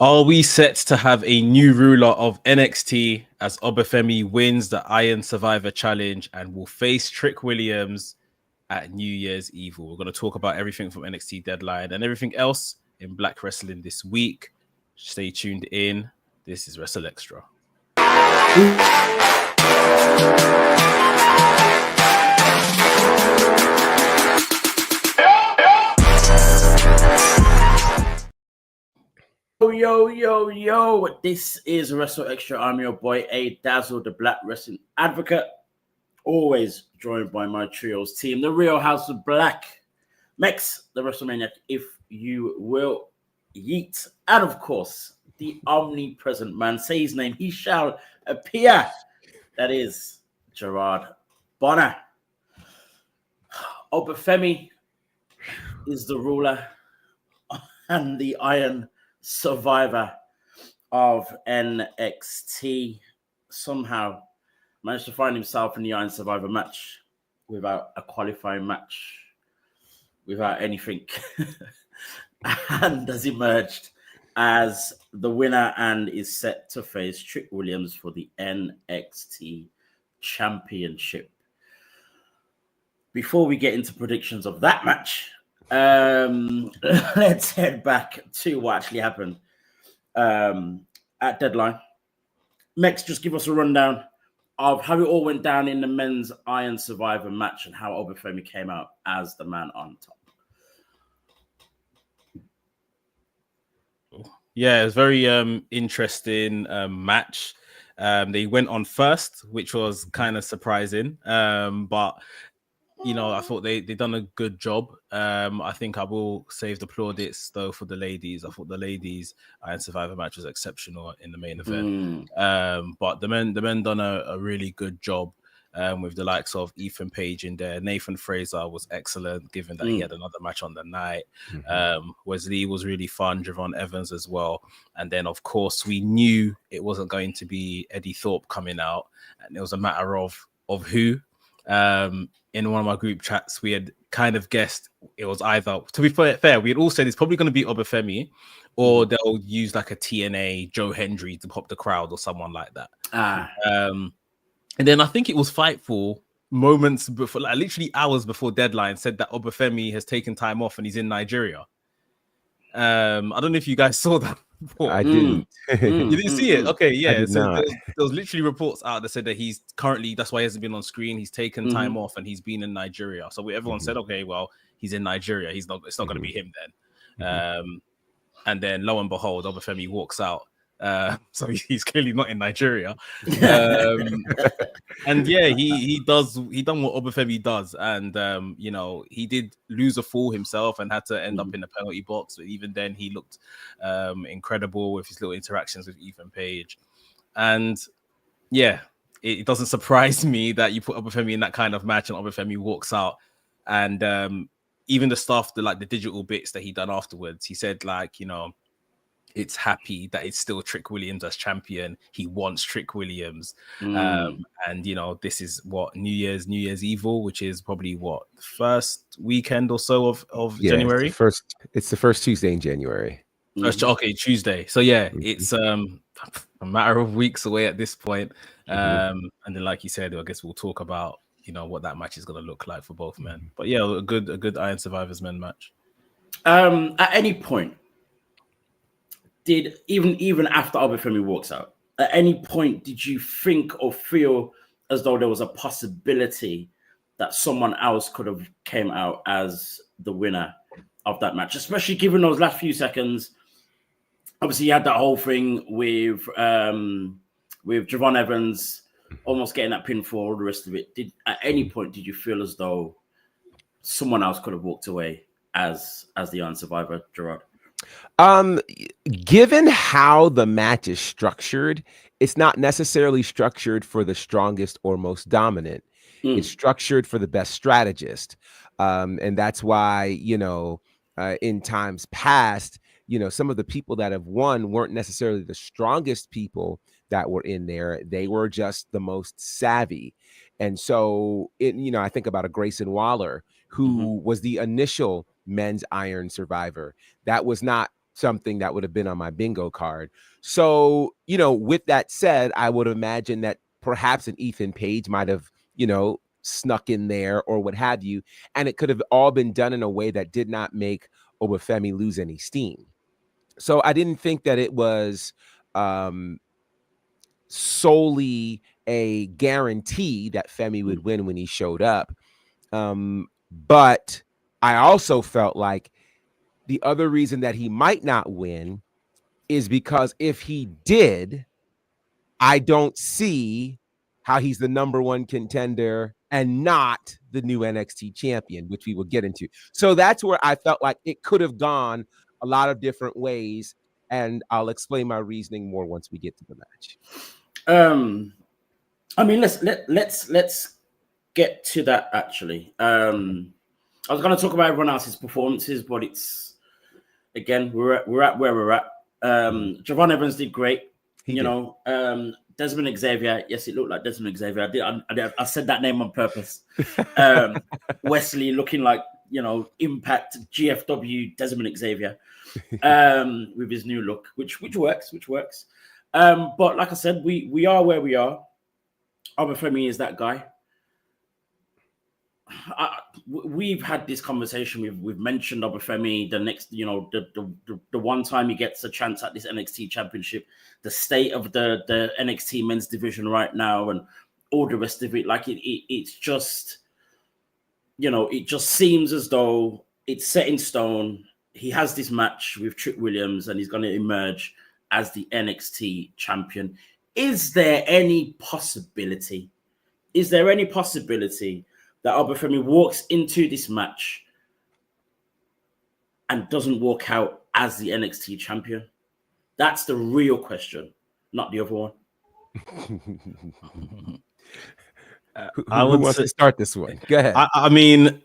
Are we set to have a new ruler of NXT as Oba Femi wins the Iron Survivor Challenge and will face Trick Williams at New Year's Eve? We're going to talk about everything from NXT Deadline and everything else in Black Wrestling this week. Stay tuned in. This is WrstlXtra. Yo, this is WrstlXtra. I'm your boy A Dazzle, the Black Wrestling Advocate, always joined by my trios team, the Real House of Black, Mex, the WrestleManiac, if you will, Yeet, and of course, the omnipresent man. Say his name, he shall appear. That is Gerard Bonner. Oba Femi is the ruler and the Iron Survivor of NXT. Somehow managed to find himself in the Iron Survivor match without a qualifying match, without anything, and has emerged as the winner and is set to face Trick Williams for the NXT Championship. Before we get into predictions of that match, let's head back to what actually happened at Deadline. Mex, just give us a rundown of how it all went down in the men's Iron Survivor match and how Oba Femi came out as the man on top. Yeah, it was very interesting match. They went on first, which was kind of surprising, but you know, I thought they done a good job. I think I will save the plaudits though for the ladies. I thought the ladies Iron Survivor match was exceptional in the main event. But the men done a really good job with the likes of Ethan Page in there. Nathan Fraser was excellent, given that he had another match on the night. Wesley was really fun. Javon Evans as well. And then, of course, we knew it wasn't going to be Eddie Thorpe coming out, and it was a matter of who. In one of my group chats, we had kind of guessed it was either, to be fair, we had all said it's probably going to be Oba Femi, or they'll use like a TNA Joe Hendry to pop the crowd or someone like that. And then I think it was Fightful moments before, like literally hours before Deadline, said that Oba Femi has taken time off and he's in Nigeria. I don't know if you guys saw that. I didn't. You didn't see it? Okay, yeah. So not. there was literally reports out that said that he's currently, that's why he hasn't been on screen. He's taken time off and he's been in Nigeria. So everyone said, okay, well, he's in Nigeria. It's not going to be him then. And then lo and behold, Oba Femi walks out. So he's clearly not in Nigeria. And yeah, he done what Oba Femi does. And you know, he did lose a fall himself and had to end up in the penalty box. But even then, he looked incredible with his little interactions with Ethan Page. And yeah, it doesn't surprise me that you put Oba Femi in that kind of match and Oba Femi walks out. And even the stuff, the digital bits that he done afterwards, he said like, you know, it's happy that it's still Trick Williams as champion. He wants Trick Williams. And you know, this is what New Year's Evil, which is probably what, first weekend or so of January. It's the first Tuesday in January. Okay, Tuesday. So yeah, it's a matter of weeks away at this point. And then, like you said, I guess we'll talk about, you know, what that match is going to look like for both men. But yeah, a good Iron Survivors men match. At any point, did even after Oba Femi walks out, at any point did you think or feel as though there was a possibility that someone else could have came out as the winner of that match, especially given those last few seconds? Obviously, you had that whole thing with Javon Evans almost getting that pinfall, all the rest of it. At any point did you feel as though someone else could have walked away as the Iron Survivor, Gerard? Given how the match is structured, it's not necessarily structured for the strongest or most dominant. It's structured for the best strategist. And that's why, you know, in times past, you know, some of the people that have won weren't necessarily the strongest people that were in there. They were just the most savvy. And so, you know, I think about a Grayson Waller, who was the initial men's Iron Survivor. That was not something that would have been on my bingo card. So, with that said, I would imagine that perhaps an Ethan Page might have, snuck in there or what have you. And it could have all been done in a way that did not make Oba Femi lose any steam. So I didn't think that it was solely a guarantee that Femi would win when he showed up. But I also felt like the other reason that he might not win is because if he did, I don't see how he's the number one contender and not the new NXT champion, which we will get into. So that's where I felt like it could have gone a lot of different ways. And I'll explain my reasoning more once we get to the match. I mean, let's get to that actually. I was going to talk about everyone else's performances, but it's again we're at where we're at. Javon Evans did great. Desmond Xavier. Yes, it looked like Desmond Xavier. I said that name on purpose. Wesley looking like Impact GFW Desmond Xavier with his new look, which works. But like I said, we are where we are. Oba Femi is that guy. We've had this conversation. We've mentioned Oba Femi. The next, the one time he gets a chance at this NXT Championship, the state of the NXT men's division right now, and all the rest of it. Like it's just, it just seems as though it's set in stone. He has this match with Trick Williams, and he's going to emerge as the NXT champion. Is there any possibility? That Oba Femi walks into this match and doesn't walk out as the NXT champion? That's the real question, not the other one. Who wants to start this one? Go ahead. I mean,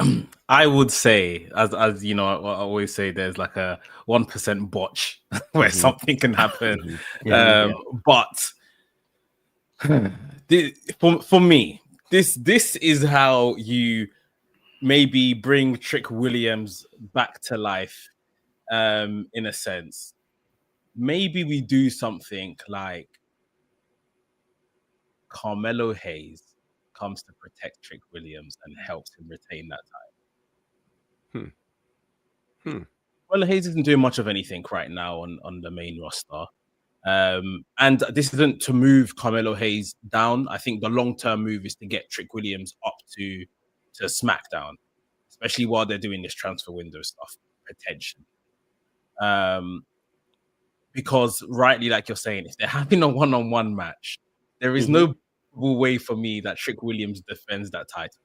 I would say, as you know, I always say there's like a 1% botch where something can happen. But for me, this is how you maybe bring Trick Williams back to life, in a sense. Maybe we do something like Carmelo Hayes comes to protect Trick Williams and helps him retain that title. Well, Hayes isn't doing much of anything right now on the main roster. And this isn't to move Carmelo Hayes down. I think the long-term move is to get Trick Williams up to SmackDown, especially while they're doing this transfer window stuff, potentially. Because rightly, like you're saying, if they're having a one-on-one match, there is no way for me that Trick Williams defends that title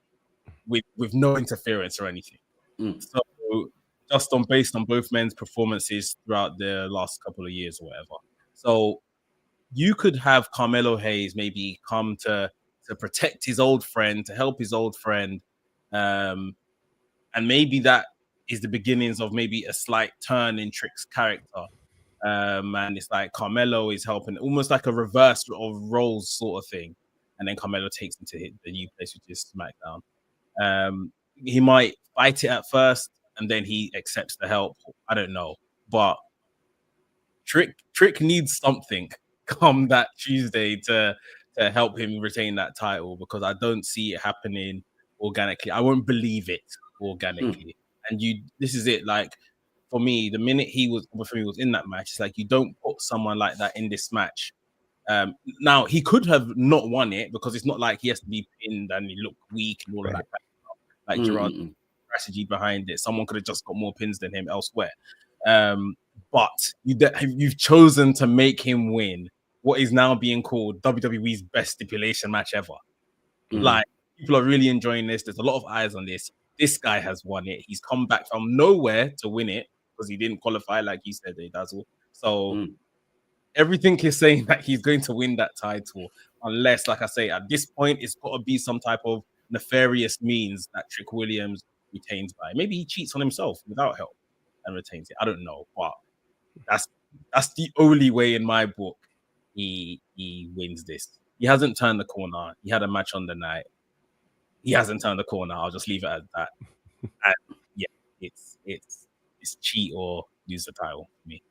with no interference or anything. So just based on both men's performances throughout the last couple of years or whatever. So you could have Carmelo Hayes maybe come to protect his old friend, to help his old friend. And maybe that is the beginnings of maybe a slight turn in Trick's character. And it's like Carmelo is helping, almost like a reverse of roles sort of thing. And then Carmelo takes him to the new place, which is SmackDown. He might fight it at first, and then he accepts the help. I don't know. But Trick needs something come that Tuesday to help him retain that title, because I don't see it happening organically. I won't believe it organically. And this is it. Like, for me, the minute Oba Femi was in that match, it's like you don't put someone like that in this match. Now he could have not won it, because it's not like he has to be pinned and he looked weak and all of that. Like Gerard's strategy behind it. Someone could have just got more pins than him elsewhere. But you've chosen to make him win what is now being called WWE's best stipulation match ever. Like, people are really enjoying this. There's a lot of eyes on this. This guy has won it. He's come back from nowhere to win it because he didn't qualify, like you said, Dazzle. So everything is saying that he's going to win that title, unless, like I say, at this point, it's got to be some type of nefarious means that Trick Williams retains by. Maybe he cheats on himself without help and retains it. I don't know, but that's the only way in my book he wins this. He hasn't turned the corner. He had a match on the night. He hasn't turned the corner. I'll just leave it at that. And yeah, it's cheat or lose the title for me.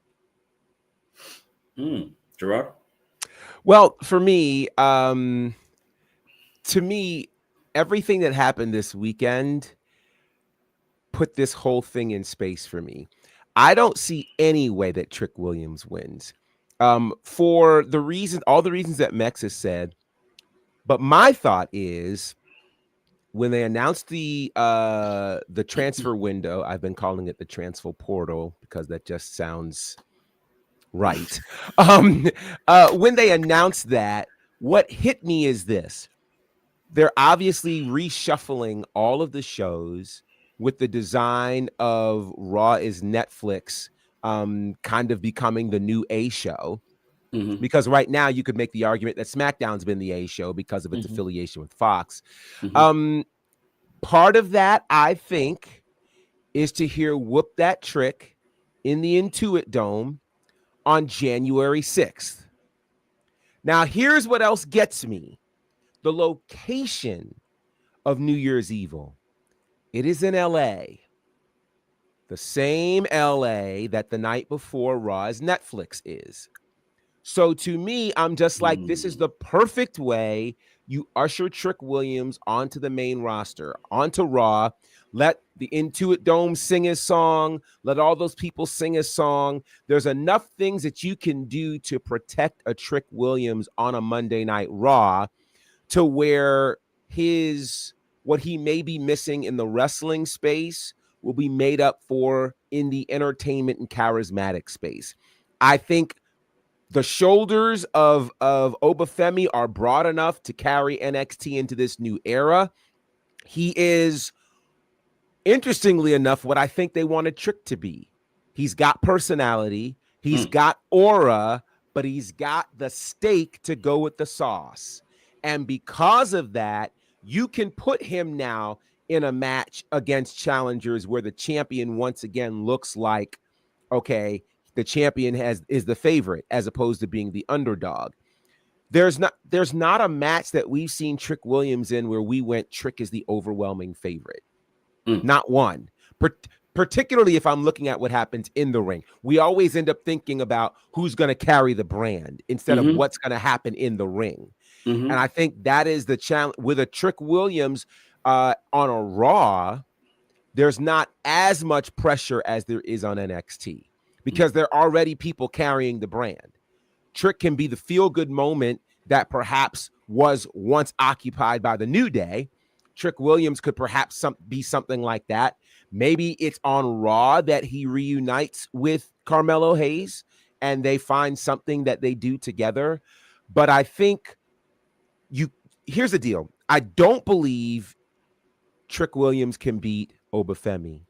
Gerard? Well, for me, to me, everything that happened this weekend put this whole thing in space for me. I don't see any way that Trick Williams wins. For all the reasons that Mex has said. But my thought is when they announced the transfer window, I've been calling it the transfer portal because that just sounds right. When they announced that, what hit me is this. They're obviously reshuffling all of the shows with the design of Raw is Netflix kind of becoming the new A show. Because right now you could make the argument that SmackDown's been the A show because of its affiliation with Fox. Part of that, I think, is to hear Whoop That Trick in the Intuit Dome on January 6th. Now, here's what else gets me. The location of New Year's Evil. It is in LA. The same LA that the night before Raw's Netflix is. So to me, I'm just like, this is the perfect way you usher Trick Williams onto the main roster, onto Raw. Let the Intuit Dome sing his song. Let all those people sing his song. There's enough things that you can do to protect a Trick Williams on a Monday Night Raw to where what he may be missing in the wrestling space will be made up for in the entertainment and charismatic space. I think the shoulders of Oba Femi are broad enough to carry NXT into this new era. He is, interestingly enough, what I think they wanted Trick to be. He's got personality, he's got aura, but he's got the steak to go with the sauce. And because of that, you can put him now in a match against challengers where the champion once again looks like, okay, the champion is the favorite as opposed to being the underdog. There's not a match that we've seen Trick Williams in where we went Trick is the overwhelming favorite. Not one. Particularly if I'm looking at what happens in the ring. We always end up thinking about who's going to carry the brand instead of what's going to happen in the ring. And I think that is the challenge with a Trick Williams on a Raw. There's not as much pressure as there is on NXT because there are already people carrying the brand. Trick can be the feel-good moment that perhaps was once occupied by the New Day. Trick Williams could perhaps be something like that. Maybe it's on Raw that he reunites with Carmelo Hayes and they find something that they do together. But I think here's the deal. I don't believe Trick Williams can beat Oba Femi.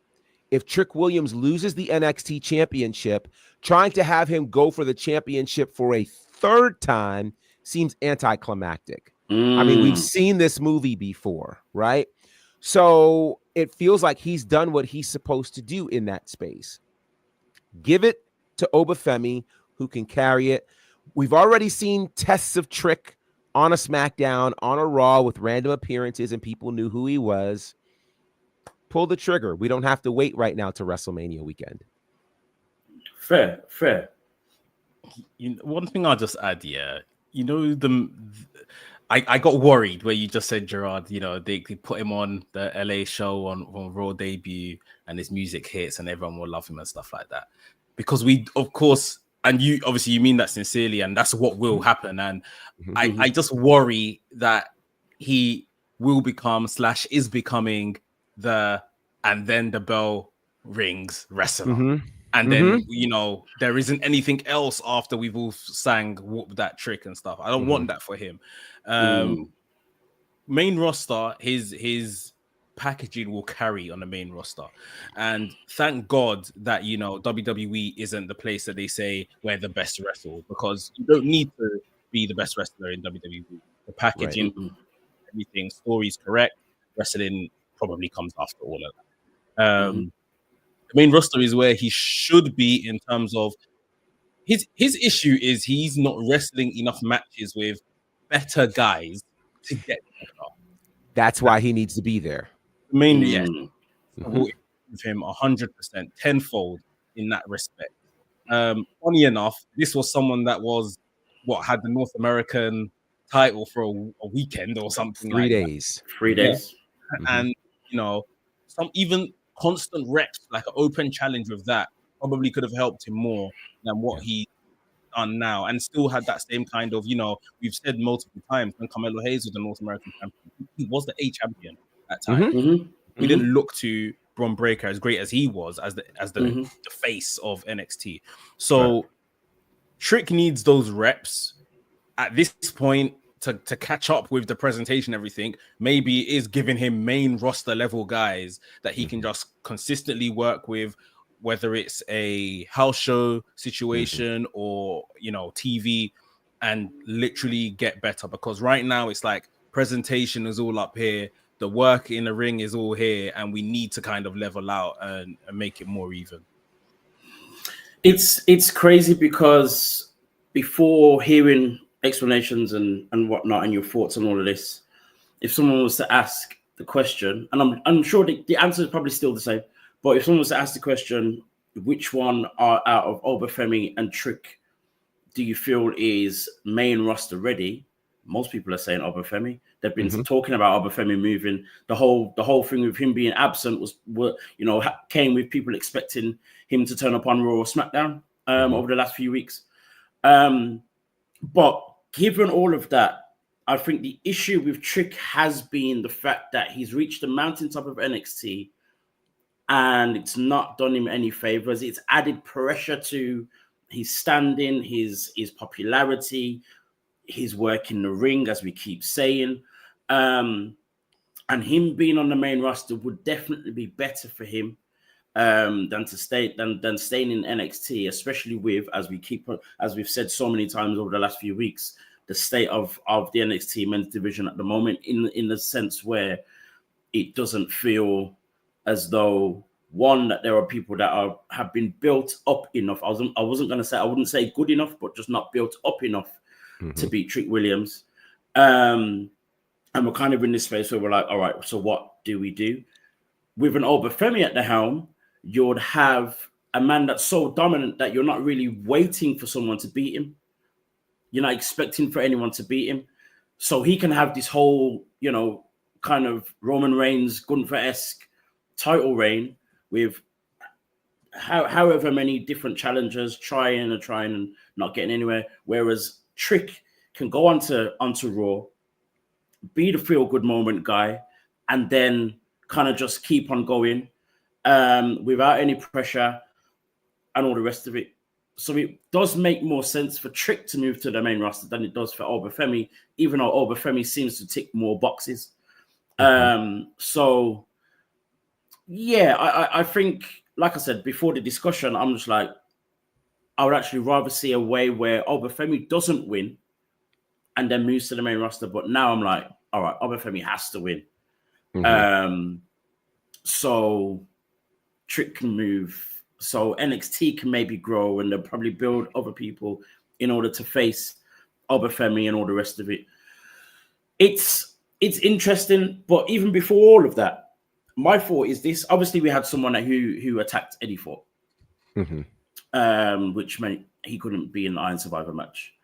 If Trick Williams loses the NXT Championship, trying to have him go for the championship for a third time seems anticlimactic. I mean, we've seen this movie before, right? So it feels like he's done what he's supposed to do in that space. Give it to Oba Femi, who can carry it. We've already seen tests of Trick on a SmackDown, on a Raw with random appearances, and people knew who he was. Pull the trigger. We don't have to wait right now to WrestleMania weekend. Fair. One thing I'll just add, I got worried where you just said, Gerard, they put him on the LA show on Raw debut and his music hits and everyone will love him and stuff like that. Because we, of course, and you obviously you mean that sincerely and that's what will happen. And I just worry that he will become / is becoming and then the bell rings wrestler. And then, there isn't anything else after we've all sang Whoop That Trick and stuff. I don't want that for him. Main roster, his packaging will carry on the main roster. And thank God that, WWE isn't the place that they say we're the best wrestler, because you don't need to be the best wrestler in WWE. The packaging, everything, story's correct. Wrestling probably comes after all of that. The main roster is where he should be in terms of his issue is he's not wrestling enough matches with better guys to get better. That's why he needs to be there. The main, yes, I will give him 100%, tenfold in that respect. Funny enough, this was someone that was had the North American title for a weekend or something 3 like days. 3 days. that. And some even constant reps, like an open challenge with that, probably could have helped him more than what he done now, and still had that same kind of, we've said multiple times when Carmelo Hayes was the North American champion, he was the A champion at times. We didn't look to Bron Breakker, as great as he was, as the face of NXT. So Trick needs those reps at this point to catch up with the presentation, everything. Maybe it is giving him main roster level guys that he can just consistently work with, whether it's a house show situation or TV, and literally get better. Because right now it's like presentation is all up here, the work in the ring is all here, and we need to kind of level out and make it more even. It's crazy because before hearing explanations and whatnot and your thoughts on all of this, if someone was to ask the question, and I'm sure the answer is probably still the same, but if someone was to ask the question, which one are out of Oba Femi and Trick do you feel is main roster ready? Most people are saying Oba Femi. They've been talking about Oba Femi moving. The whole thing with him being absent came with people expecting him to turn up on Raw or SmackDown over the last few weeks. But given all of that, I think the issue with Trick has been the fact that he's reached the mountaintop of NXT and it's not done him any favors. It's added pressure to his standing, his popularity, his work in the ring, as we keep saying. And him being on the main roster would definitely be better for him than staying in NXT, especially with, as we've said so many times over the last few weeks, the state of the NXT men's division at the moment, in the sense where it doesn't feel as though, one, that there are people that have been built up enough. I wouldn't say good enough, but just not built up enough to beat Trick Williams. And we're kind of in this space where we're like, all right, so what do we do? With an Oba Femi at the helm, you'd have a man that's so dominant that you're not really waiting for someone to beat him. You're not expecting for anyone to beat him. So he can have this whole, kind of Roman Reigns, Gunther-esque title reign with however many different challengers trying and not getting anywhere. Whereas Trick can go onto Raw, be the feel-good moment guy, and then kind of just keep on going without any pressure and all the rest of it. So it does make more sense for Trick to move to the main roster than it does for Oba Femi, even though Oba Femi seems to tick more boxes. So, yeah, I think, like I said, before the discussion, I'm just like, I would actually rather see a way where Oba Femi doesn't win and then moves to the main roster. But now I'm like, all right, Oba Femi has to win. So Trick can move. So NXT can maybe grow, and they'll probably build other people in order to face Oba Femi and all the rest of it. It's interesting, but even before all of that, my thought is this. Obviously, we had someone who attacked Eddie Thorpe, which meant he couldn't be in the Iron Survivor match.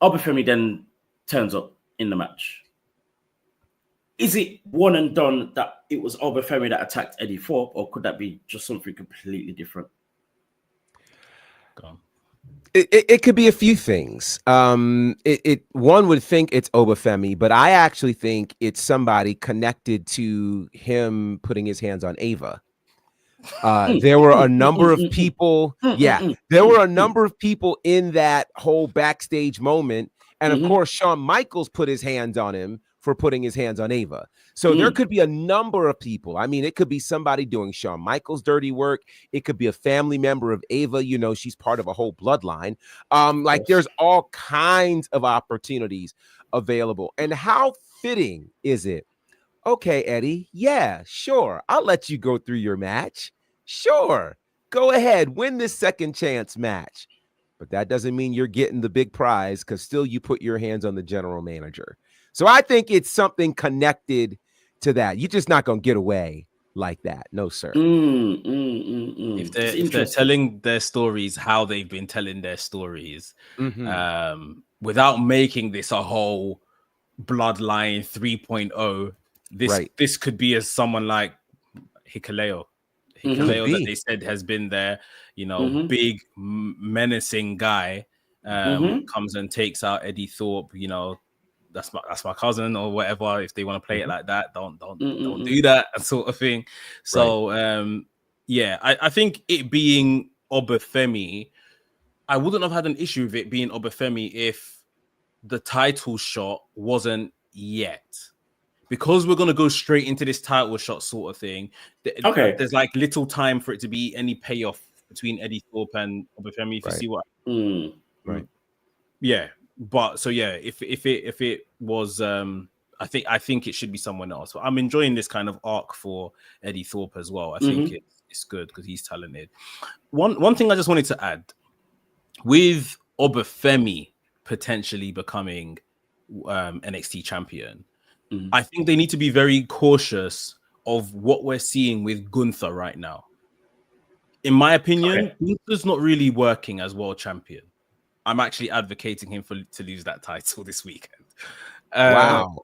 Oba Femi then turns up in the match. Is it one and done that it was Oba Femi that attacked Eddie Thorpe, or could that be just something completely different? Go on. It could be a few things. One would think it's Oba Femi, but I actually think it's somebody connected to him putting his hands on Ava. There were a number of people. There were a number of people in that whole backstage moment. And of course, Shawn Michaels put his hands on him for putting his hands on Ava. So there could be a number of people. I mean, it could be somebody doing Shawn Michaels' dirty work. It could be a family member of Ava. She's part of a whole bloodline. There's all kinds of opportunities available. And how fitting is it? Okay, Eddie. Yeah, sure. I'll let you go through your match. Sure. Go ahead. Win this second chance match. But that doesn't mean you're getting the big prize, because still you put your hands on the general manager. So I think it's something connected to that. You're just not going to get away like that. No, sir. If they're telling their stories how they've been telling their stories, without making this a whole bloodline 3.0, this could be as someone like Hikuleo that they said has been there, big menacing guy, comes and takes out Eddie Thorpe, that's my cousin or whatever. If they want to play it like that, don't do that sort of thing. So I think it being Oba Femi, I wouldn't have had an issue with it being Oba Femi if the title shot wasn't yet. Because we're gonna go straight into this title shot sort of thing. There's like little time for it to be any payoff between Eddie Thorpe and Oba Femi. If you see what, right? Yeah, but so yeah, if it was, I think it should be someone else. But I'm enjoying this kind of arc for Eddie Thorpe as well. I think it's good because he's talented. One thing I just wanted to add with Oba Femi potentially becoming NXT champion. I think they need to be very cautious of what we're seeing with Gunther right now. In my opinion, Gunther's not really working as world champion. I'm actually advocating him to lose that title this weekend. Wow.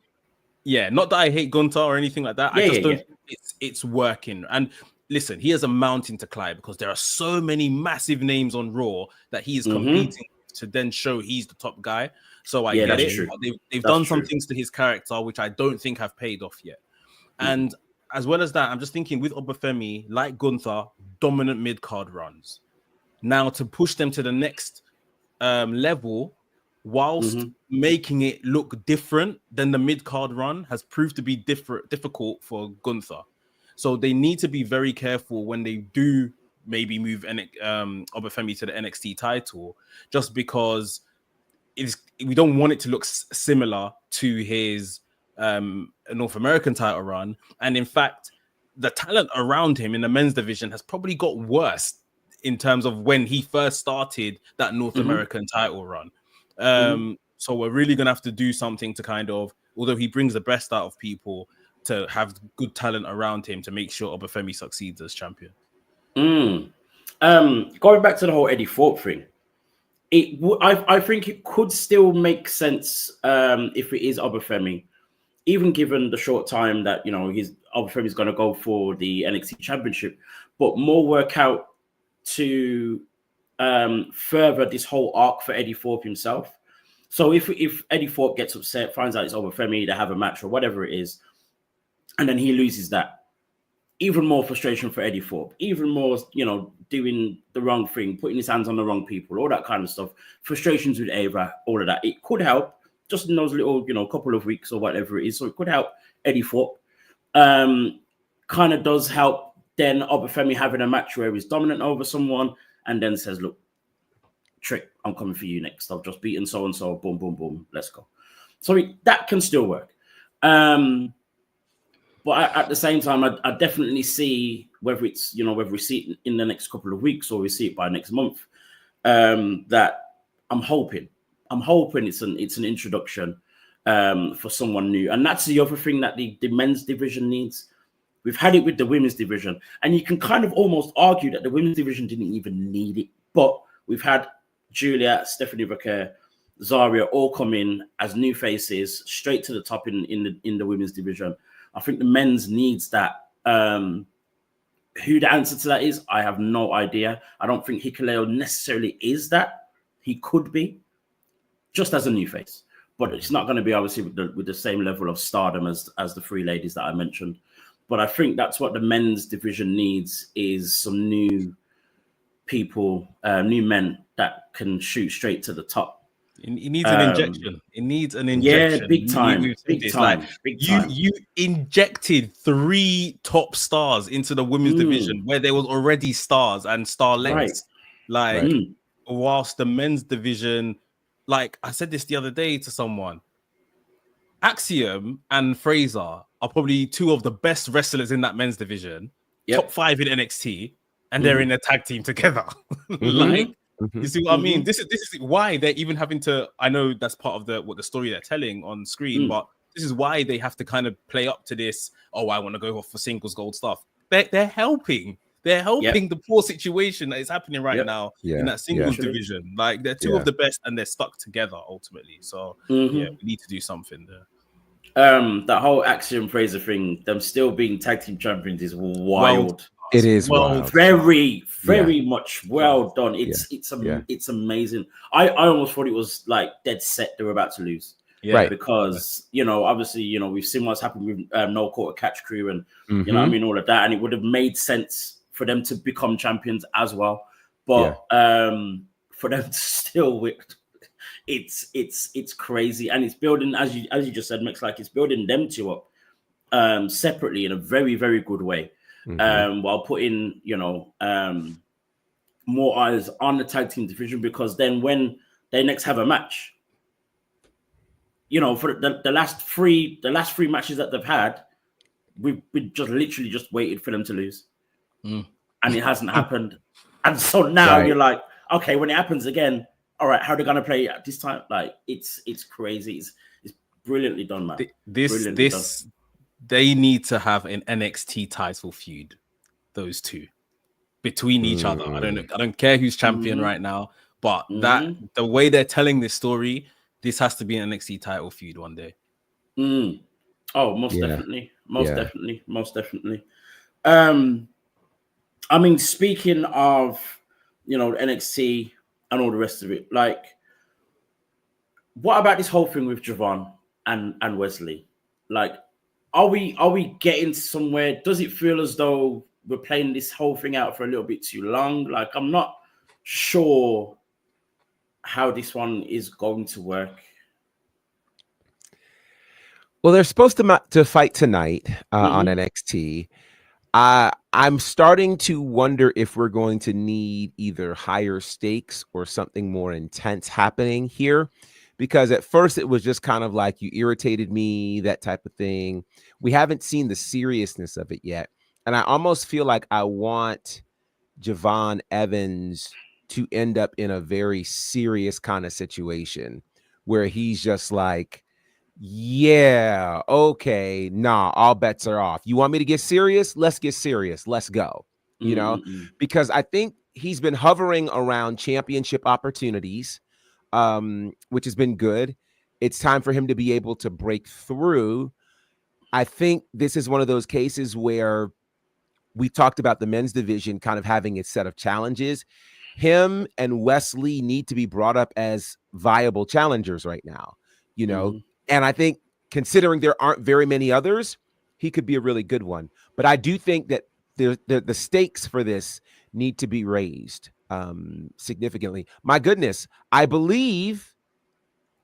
Yeah, not that I hate Gunther or anything like that. I just don't think it's working. And listen, he has a mountain to climb because there are so many massive names on Raw that he is competing to then show he's the top guy. So I get it. They've done some things to his character which I don't think have paid off yet. And as well as that, I'm just thinking with Oba Femi, like Gunther, dominant mid-card runs. Now to push them to the next level whilst making it look different than the mid-card run has proved to be difficult for Gunther. So they need to be very careful when they do maybe move Oba Femi to the NXT title, just because we don't want it to look similar to his North American title run. And in fact, the talent around him in the men's division has probably got worse in terms of when he first started that North American title run. So we're really going to have to do something to kind of, although he brings the best out of people, to have good talent around him to make sure Oba Femi succeeds as champion. Going back to the whole Eddie Thorpe thing, I think it could still make sense if it is Oba Femi, even given the short time that Oba Femi is going to go for the NXT Championship, but more work out to further this whole arc for Eddie Thorpe himself. So if Eddie Thorpe gets upset, finds out it's Oba Femi, they have a match or whatever it is, and then he loses that, even more frustration for Eddie Thorpe, even more, doing the wrong thing, putting his hands on the wrong people, all that kind of stuff, frustrations with Ava, all of that. It could help just in those little, couple of weeks or whatever it is. So it could help Eddie Thorpe. Kind of does help then Oba Femi having a match where he's dominant over someone and then says, look, Trick, I'm coming for you next. I've just beaten so-and-so, boom, boom, boom, let's go. So that can still work. But at the same time, I definitely see whether it's, whether we see it in the next couple of weeks or we see it by next month, that I'm hoping it's an introduction for someone new. And that's the other thing that the men's division needs. We've had it with the women's division, and you can kind of almost argue that the women's division didn't even need it. But we've had Julia, Stephanie Vaquer, Zarya all come in as new faces straight to the top in the women's division. I think the men's needs that. Who the answer to that is, I have no idea. I don't think Hikuleo necessarily is that. He could be, just as a new face. But it's not going to be, obviously, with the same level of stardom as the three ladies that I mentioned. But I think that's what the men's division needs, is some new people, new men that can shoot straight to the top. It needs an injection. It needs an injection. Yeah, big time. Big time. You injected 3 top stars into the women's division where there was already stars and starlets. Whilst the men's division, like I said this the other day to someone, Axiom and Fraser are probably 2 of the best wrestlers in that men's division, top 5 in NXT, and they're in a tag team together. You see what I mean? This is why they're even having to. I know that's part of the story they're telling on screen, but this is why they have to kind of play up to this. Oh, I want to go for singles gold stuff. they're helping. They're helping the poor situation that is happening right now in that singles division. Like they're two of the best, and they're stuck together ultimately. So we need to do something there. That whole Axiom Fraser thing, them still being tag team champions, is wild. It is wild. Very much well done. It's amazing. I almost thought it was like dead set they were about to lose. Because obviously we've seen what's happened with No Quarter Catch Crew and all of that, and it would have made sense for them to become champions as well. But for them to still it's crazy, and it's building, as you just said, Max, like it's building them two up separately in a very, very good way, while putting more eyes on the tag team division, because then when they next have a match, for the last three matches that they've had, we just literally just waited for them to lose, and it hasn't happened. And so now you're like, okay, when it happens again, all right, how are they gonna play at this time? Like it's crazy. It's brilliantly done, man. They need to have an NXT title feud, those two, between each other. I don't care who's champion right now, but the way they're telling this story, this has to be an NXT title feud one day. Oh, most definitely. Most definitely. I mean, speaking of, NXT and all the rest of it, like, what about this whole thing with Javon and Wesley? Like, are we getting somewhere? Does it feel as though we're playing this whole thing out for a little bit too long? Like, I'm not sure how this one is going to work. Well, they're supposed to fight tonight on NXT. I'm starting to wonder if we're going to need either higher stakes or something more intense happening here, because at first it was just kind of like, you irritated me, that type of thing. We haven't seen the seriousness of it yet. And I almost feel like I want Javon Evans to end up in a very serious kind of situation where he's just like, yeah, okay, nah, all bets are off. You want me to get serious? Let's get serious. Let's go. Because I think he's been hovering around championship opportunities, which has been good. It's time for him to be able to break through. I think this is one of those cases where we talked about the men's division kind of having its set of challenges. Him and Wesley need to be brought up as viable challengers right now, And I think, considering there aren't very many others, he could be a really good one. But I do think that the stakes for this need to be raised significantly. My goodness, I believe.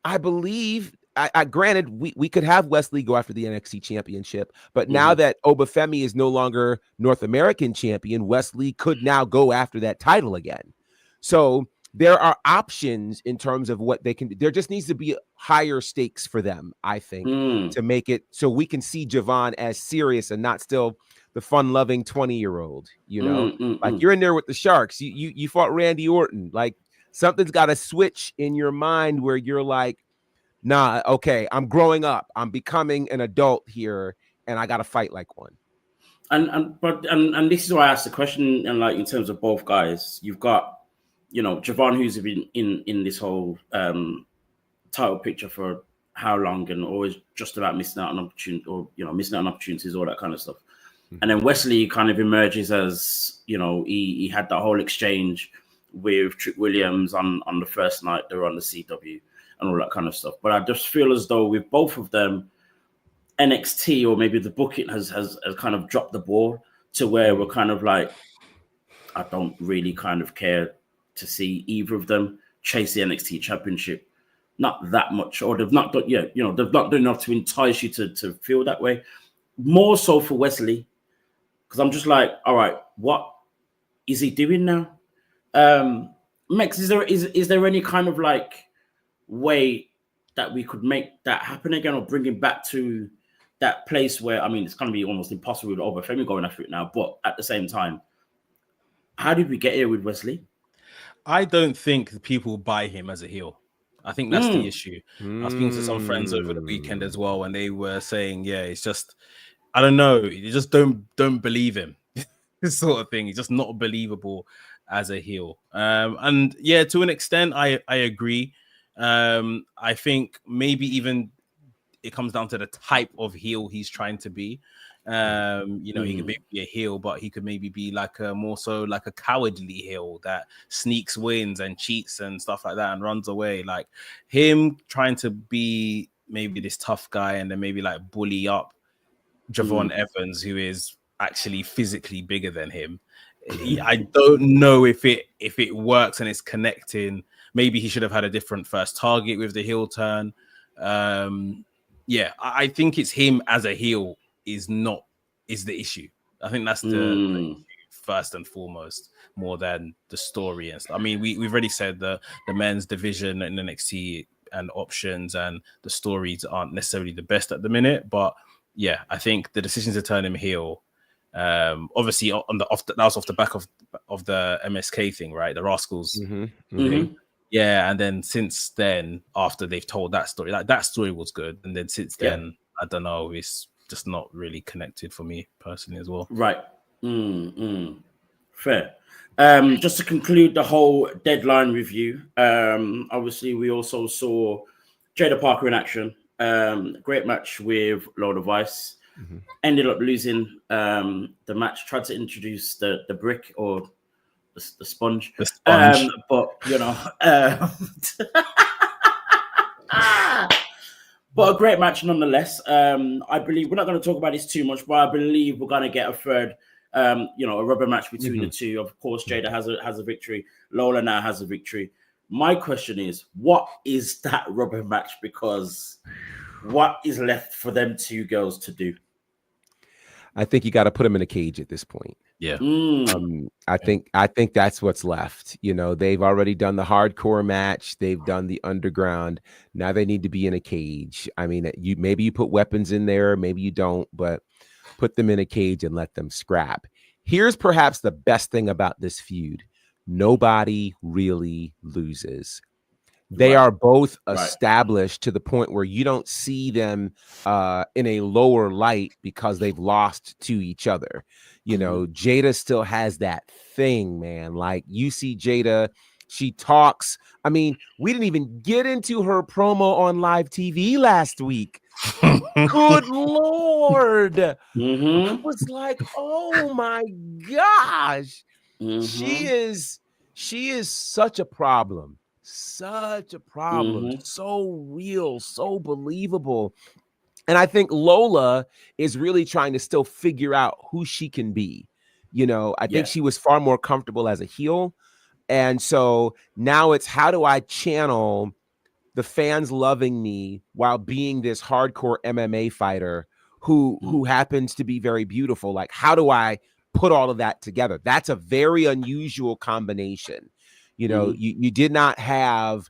Granted, we could have Wesley go after the NXT Championship, but now that Oba Femi is no longer North American champion, Wesley could now go after that title again. So there are options in terms of what they can do. There just needs to be higher stakes for them, I think, to make it so we can see Javon as serious and not still the fun-loving 20-year-old, Like, you're in there with the Sharks. You fought Randy Orton. Like, something's got to switch in your mind where you're like, nah, okay, I'm growing up. I'm becoming an adult here, and I got to fight like one. And this is why I asked the question, and like in terms of both guys, you've got, Javon, who's been in this whole title picture for how long, and always just about missing out on opportunity, or missing out on opportunities, all that kind of stuff. And then Wesley kind of emerges as, he had that whole exchange with Trick Williams on the first night they were on the CW and all that kind of stuff. But I just feel as though with both of them, NXT, or maybe the booking has kind of dropped the ball to where we're kind of like, I don't really kind of care to see either of them chase the NXT Championship. Not that much, or they've not done, they've not done enough to entice you to feel that way. More so for Wesley, because I'm just like, all right, what is he doing now? Max, is there any kind of like way that we could make that happen again, or bring him back to that place where, I mean, it's going to be almost impossible with Oba Femi going after it now, but at the same time, how did we get here with Wesley? I don't think people buy him as a heel. I think that's the issue. I was speaking to some friends over the weekend as well, and they were saying, yeah, it's just, I don't know, you just don't believe him. sort of thing. He's just not believable as a heel. And yeah, to an extent, I agree. I think maybe even it comes down to the type of heel he's trying to be. You know, he could maybe be a heel, but he could maybe be like a more so like a cowardly heel that sneaks wins and cheats and stuff like that and runs away. Like him trying to be maybe this tough guy and then maybe like bully up Javon Evans, who is actually physically bigger than him. I don't know if it works and it's connecting. Maybe he should have had a different first target with the heel turn. Yeah, I think it's him as a heel is the issue. I think that's the issue first and foremost, more than the story and stuff. I mean, we've already said the men's division in NXT and options and the stories aren't necessarily the best at the minute, but yeah, I think the decision to turn him heel, obviously that was off the back of the MSK thing, right? The Rascals thing. Yeah, and then since then, after they've told that story, like that story was good, and then since then, I don't know, it's just not really connected for me personally as well. Right. Fair. Just to conclude the whole deadline review, obviously we also saw Jada Parker in action. Great match with Lola Vice. Ended up losing the match. Tried to introduce the brick or the sponge. The sponge. But you know, but a great match nonetheless. I believe we're not going to talk about this too much, but I believe we're going to get a third, a rubber match between the two. Of course, Jada has a victory. Lola now has a victory. My question is, what is that rubber match? Because what is left for them two girls to do? I think you got to put them in a cage at this point. Yeah. I think that's what's left. You know, they've already done the hardcore match. They've done the underground. Now they need to be in a cage. I mean, maybe you put weapons in there, maybe you don't, but put them in a cage and let them scrap. Here's perhaps the best thing about this feud. Nobody really loses. They are both established to the point where you don't see them in a lower light because they've lost to each other. You know, Jada still has that thing, man. Like you see Jada, she talks. I mean, we didn't even get into her promo on live TV last week. Good Lord. I was like, oh my gosh. She is such a problem. Such a problem. So real, so believable. And I think Lola is really trying to still figure out who she can be. You know, I think she was far more comfortable as a heel. And so now it's how do I channel the fans loving me while being this hardcore MMA fighter who happens to be very beautiful? Like, how do I put all of that together? That's a very unusual combination. You know, you did not have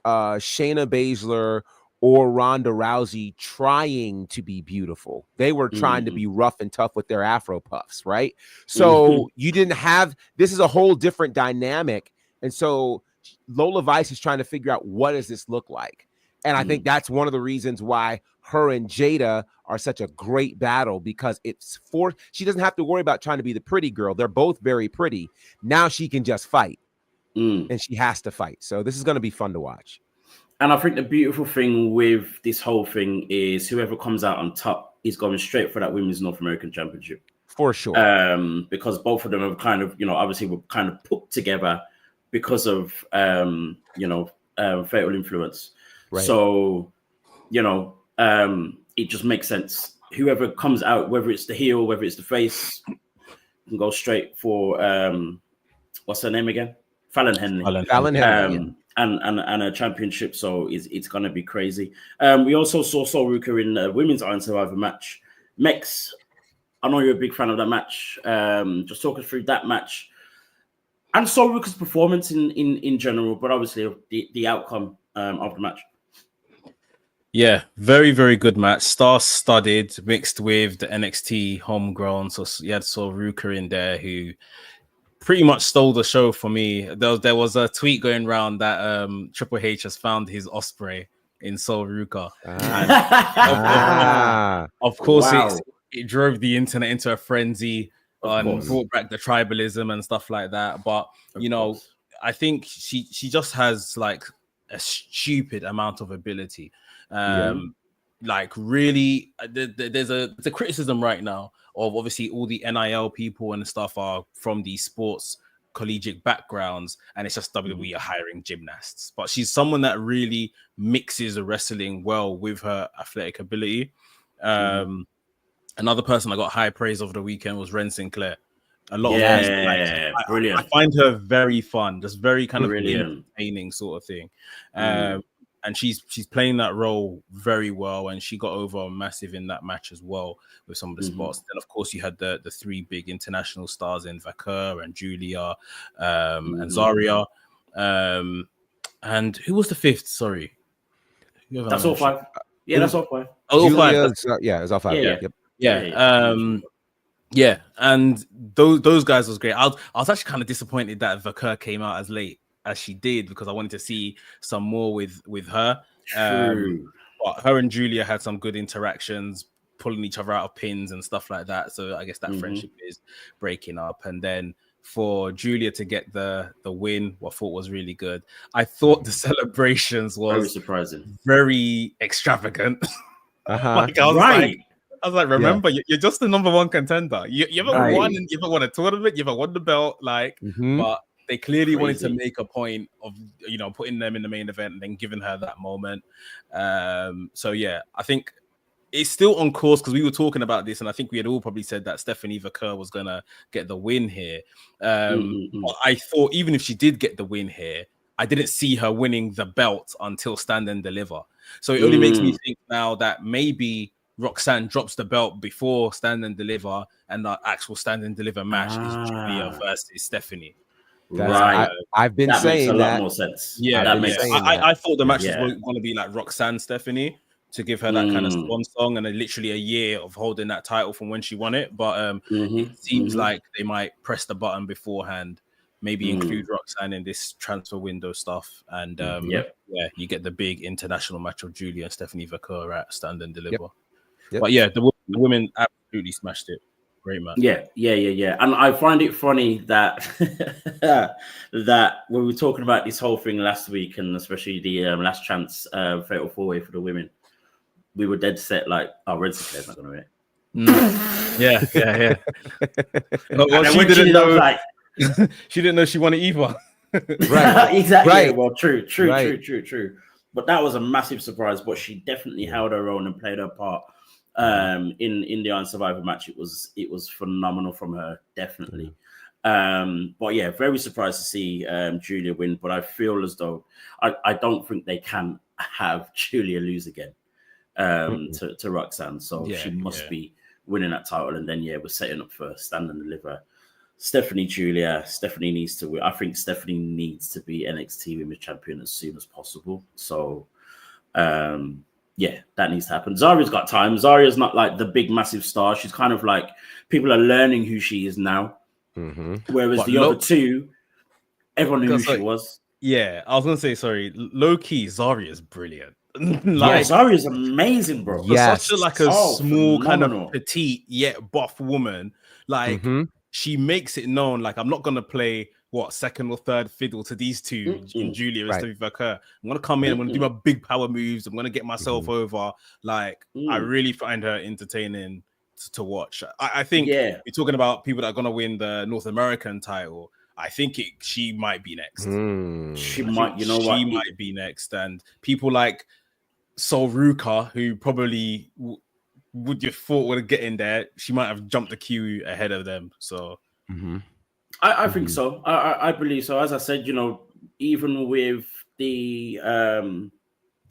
Shayna Baszler or Ronda Rousey trying to be beautiful. They were trying to be rough and tough with their Afro puffs, right? So you didn't have, this is a whole different dynamic. And so Lola Vice is trying to figure out, what does this look like? And I think that's one of the reasons why her and Jada are such a great battle, because she doesn't have to worry about trying to be the pretty girl. They're both very pretty. Now she can just fight. And she has to fight. So this is going to be fun to watch. And I think the beautiful thing with this whole thing is whoever comes out on top is going straight for that Women's North American Championship. For sure. Because both of them have kind of, obviously were kind of put together because of, fatal influence. Right. So, it just makes sense. Whoever comes out, whether it's the heel, whether it's the face, can go straight for, what's her name again? Fallon Henley. Fallon Henley. And a championship, so it's going to be crazy. We also saw Sol Ruka in the Women's Iron Survivor match. Mex, I know you're a big fan of that match. Just talk us through that match and Sol Ruka's performance in general, but obviously the outcome of the match. Yeah, very, very good match. Star-studded, mixed with the NXT homegrown. So you had Sol Ruka in there who pretty much stole the show for me. There was a tweet going around that Triple H has found his Osprey in Sol Ruka. Of course, it drove the internet into a frenzy. and brought back the tribalism and stuff like that. But I think she just has like a stupid amount of ability. Like really, there's a criticism right now of obviously all the NIL people and stuff are from these sports collegiate backgrounds, and it's just WWE are hiring gymnasts. But she's someone that really mixes wrestling well with her athletic ability. Another person I got high praise over the weekend was Ren Sinclair. A lot of brilliant. I find her very fun, just very kind of entertaining sort of thing. And she's playing that role very well, and she got over massive in that match as well with some of the spots. Then of course you had the three big international stars in Vakur and Julia and Zarya. And who was the fifth? Sorry. That's all five. Yeah, that's all five. Oh, five. Yeah, it's all five. Yeah, and those guys was great. I was actually kind of disappointed that Vakur came out as late as she did, because I wanted to see some more with her. But her and Julia had some good interactions, pulling each other out of pins and stuff like that. So I guess that friendship is breaking up. And then for Julia to get the win, what I thought was really good. I thought the celebrations was very surprising, very extravagant. Like, I was like, remember, you're just the number one contender. You haven't won, you haven't won a tournament, you haven't won the belt, but they clearly wanted to make a point of, putting them in the main event and then giving her that moment. So yeah, I think it's still on course, because we were talking about this, and I think we had all probably said that Stephanie Vakur was gonna get the win here. But I thought even if she did get the win here, I didn't see her winning the belt until Stand and Deliver. So it only makes me think now that maybe Roxanne drops the belt before Stand and Deliver, and the actual Stand and Deliver match is Julia versus Stephanie. I've been saying that makes a lot more sense. Yeah, I thought the match was going to be like Roxanne Stephanie to give her that kind of swan song, and literally a year of holding that title from when she won it. But it seems like they might press the button beforehand, maybe include Roxanne in this transfer window stuff, and you get the big international match of Julia and Stephanie Vakur at Stand and Deliver. But yeah, the women absolutely smashed it. Great match. Yeah. And I find it funny that that when we were talking about this whole thing last week, and especially the last chance fatal 4-way for the women, we were dead set like, Red Sinclair's not going to win. Yeah. She didn't know. She didn't know she won it either. Right. Exactly. Right. Well, true. But that was a massive surprise. But she definitely held her own and played her part. In the Unsurvivor match, it was phenomenal from her, definitely. But yeah, very surprised to see Julia win. But I feel as though I don't think they can have Julia lose again to Roxanne. So she must be winning that title, and then we're setting up for Stand and Deliver. Stephanie needs to win. I think Stephanie needs to be NXT Women's Champion as soon as possible. So that needs to happen. Zarya's got time. Zarya's not like the big massive star. She's kind of like, people are learning who she is now. Whereas the other two, everyone knew who she was. Yeah, I was gonna say, sorry, low key, Zarya is brilliant. Zarya is amazing, bro. Yes. Such a small kind of petite yet buff woman. She makes it known, like, I'm not gonna play second or third fiddle to these two in Julia and Stephanie Vakur. I'm gonna come in, I'm gonna do my big power moves, I'm gonna get myself over. Like, I really find her entertaining to watch. I think you're talking about people that are gonna win the North American title. I think she might be next. She might be next, and people like Sol Ruka, who probably would you thought would get in there, she might have jumped the queue ahead of them. So I think so. I believe so. As I said, even with the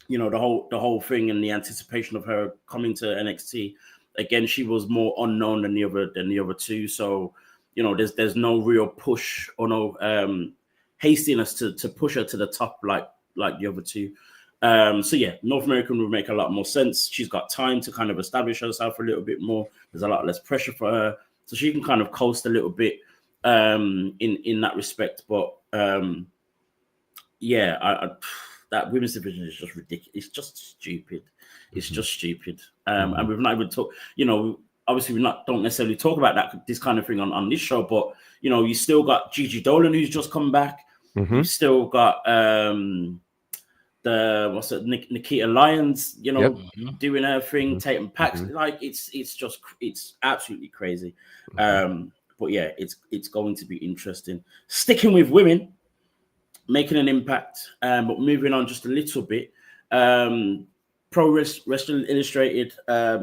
the whole thing and the anticipation of her coming to NXT, again, she was more unknown than the other two. So there's no real push or no hastiness to push her to the top like the other two. So North American would make a lot more sense. She's got time to kind of establish herself a little bit more. There's a lot less pressure for her, so she can kind of coast a little bit in that respect. But that women's division is just ridiculous. It's just stupid. It's just stupid. And we've not even talked. obviously we don't necessarily talk about this kind of thing on this show, but you know, you still got Gigi Dolan who's just come back. You've still got Nikita Lyons, you know, doing her thing, Tatum Pax. Like it's absolutely crazy. But yeah, it's going to be interesting. Sticking with women, making an impact, but moving on just a little bit. Pro Wrestling Illustrated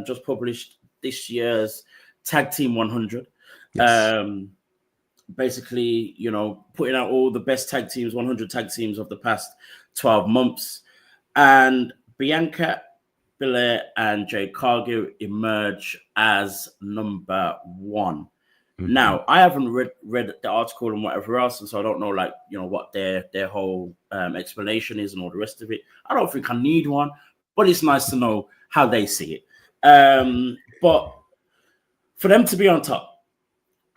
just published this year's Tag Team 100. Yes. Basically, you know, putting out all the best tag teams, 100 tag teams of the past 12 months. And Bianca Belair and Jade Cargill emerge as number one. Now, I haven't read the article and whatever else, and so I don't know, like, you know, what their whole explanation is and all the rest of it. I don't think I need one, but it's nice to know how they see it. But for them to be on top,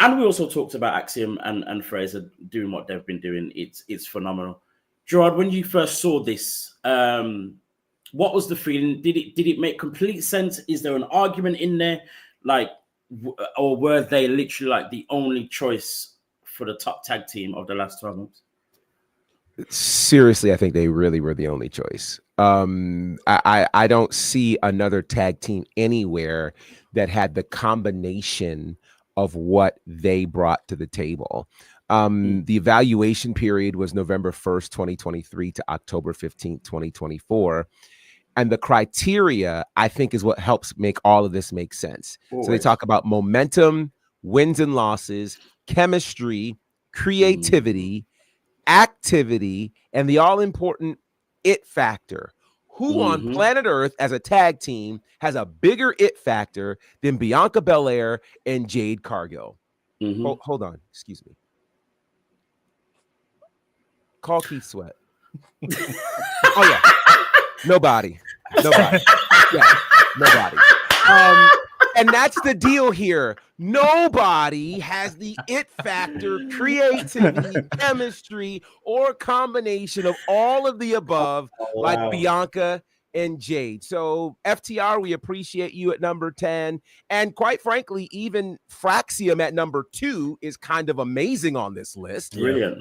and we also talked about Axiom and Fraser doing what they've been doing. It's phenomenal. Gerard, when you first saw this, what was the feeling? Did it make complete sense? Is there an argument in there, like, or were they literally like the only choice for the top tag team of the last 12 months? Seriously, I think they really were the only choice. I don't see another tag team anywhere that had the combination of what they brought to the table. The evaluation period was November 1st, 2023 to October 15th, 2024. And the criteria, I think, is what helps make all of this make sense. Always. So they talk about momentum, wins and losses, chemistry, creativity, activity, and the all-important it factor. Who on planet Earth as a tag team has a bigger it factor than Bianca Belair and Jade Cargill? Hold on. Excuse me. Call Keith Sweat. Oh, yeah. Nobody. Yeah, nobody. And that's the deal here. Nobody has the it factor, creativity, chemistry, or combination of all of the above like Bianca and Jade. So FTR, we appreciate you at number 10. And quite frankly, even Fraxium at number 2 is kind of amazing on this list. Brilliant.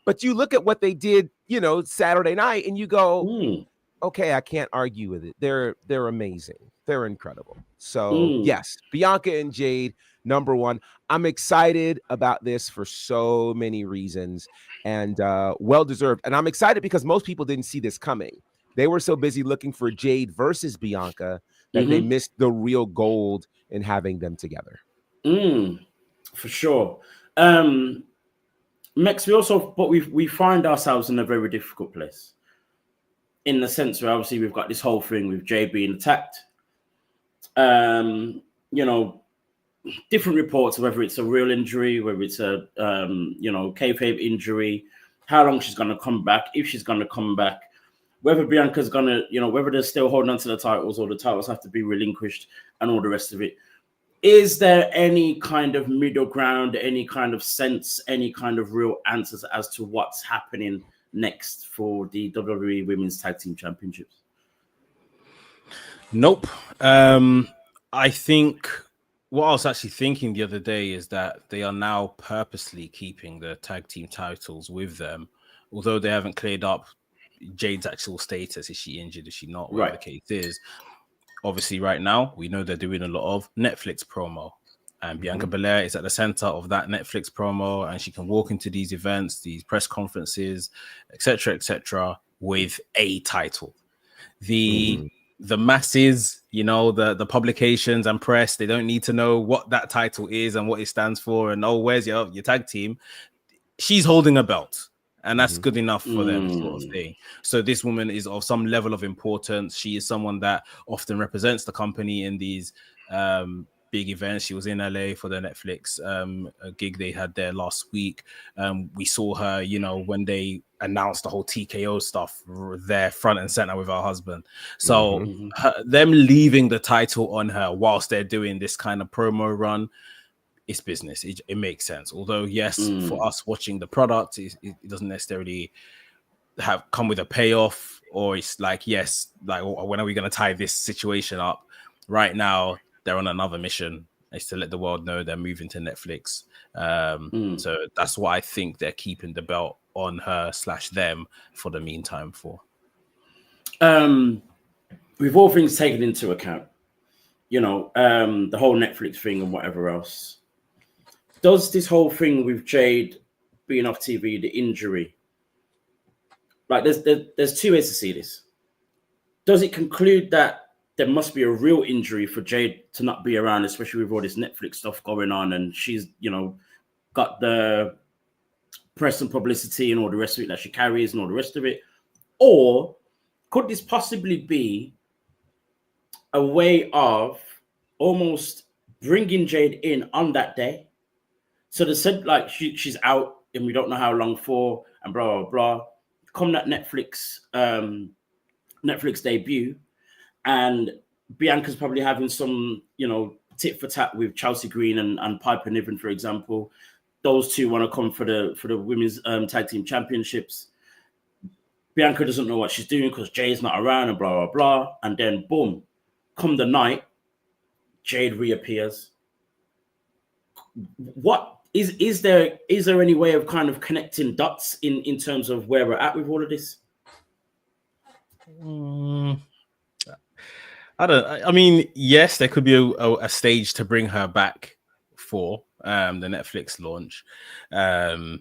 But you look at what they did, you know, Saturday night, and you go, okay, I can't argue with it. They're amazing. They're incredible. So yes, Bianca and Jade, number 1. I'm excited about this for so many reasons, and well-deserved. And I'm excited because most people didn't see this coming. They were so busy looking for Jade versus Bianca that they missed the real gold in having them together. For sure. Mex, we find ourselves in a very difficult place, in the sense where obviously we've got this whole thing with Jade being attacked. You know, different reports of whether it's a real injury, whether it's a kayfabe injury, how long she's going to come back, if she's going to come back, whether Bianca's going to, you know, whether they're still holding on to the titles or the titles have to be relinquished and all the rest of it. Is there any kind of middle ground, any kind of sense, any kind of real answers as to what's happening next for the WWE Women's Tag Team Championships? Nope. I think what I was actually thinking the other day is that they are now purposely keeping the tag team titles with them, although they haven't cleared up Jade's actual status. Is she injured? Is she not? Whatever the case is. Obviously, right now, we know they're doing a lot of Netflix promo. And Bianca Belair is at the center of that Netflix promo, and she can walk into these events, these press conferences, etc., with a title. The masses, you know, the publications and press, they don't need to know what that title is and what it stands for. And where's your tag team? She's holding a belt, and that's good enough for them, sort of thing. So this woman is of some level of importance. She is someone that often represents the company in these big events. She was in LA for the Netflix gig they had there last week. We saw her, you know, when they announced the whole TKO stuff there front and center with her husband. So them leaving the title on her whilst they're doing this kind of promo run, it's business. It makes sense. Although, yes, for us watching the product, it doesn't necessarily come with a payoff, or it's like, yes, like, when are we going to tie this situation up? Right now, they're on another mission is to let the world know they're moving to Netflix. So that's what I think they're keeping the belt on her / them for the meantime for. With all things taken into account, you know, the whole Netflix thing and whatever else, does this whole thing with Jade being off TV, the injury, like there's two ways to see this. Does it conclude that there must be a real injury for Jade to not be around, especially with all this Netflix stuff going on, and she's, you know, got the press and publicity and all the rest of it that she carries and all the rest of it? Or could this possibly be a way of almost bringing Jade in on that day? So they said, like, she's out and we don't know how long for, and blah, blah, blah. Come that Netflix debut, and Bianca's probably having some, you know, tit for tat with Chelsea Green and Piper Niven, for example. Those two want to come for the women's tag team championships. Bianca doesn't know what she's doing because Jade's not around and blah, blah, blah. And then boom, come the night, Jade reappears. What is there any way of kind of connecting dots in terms of where we're at with all of this? I mean, yes, there could be a stage to bring her back for the Netflix launch. They're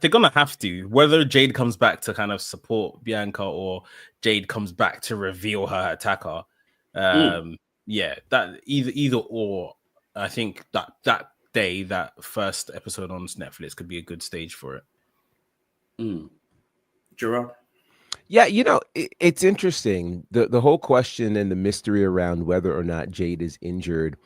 gonna have to, whether Jade comes back to kind of support Bianca or Jade comes back to reveal her attacker. Yeah, that either or. I think that day, that first episode on Netflix could be a good stage for it. Gerard? Yeah, you know, it's interesting. The whole question and the mystery around whether or not Jade is injured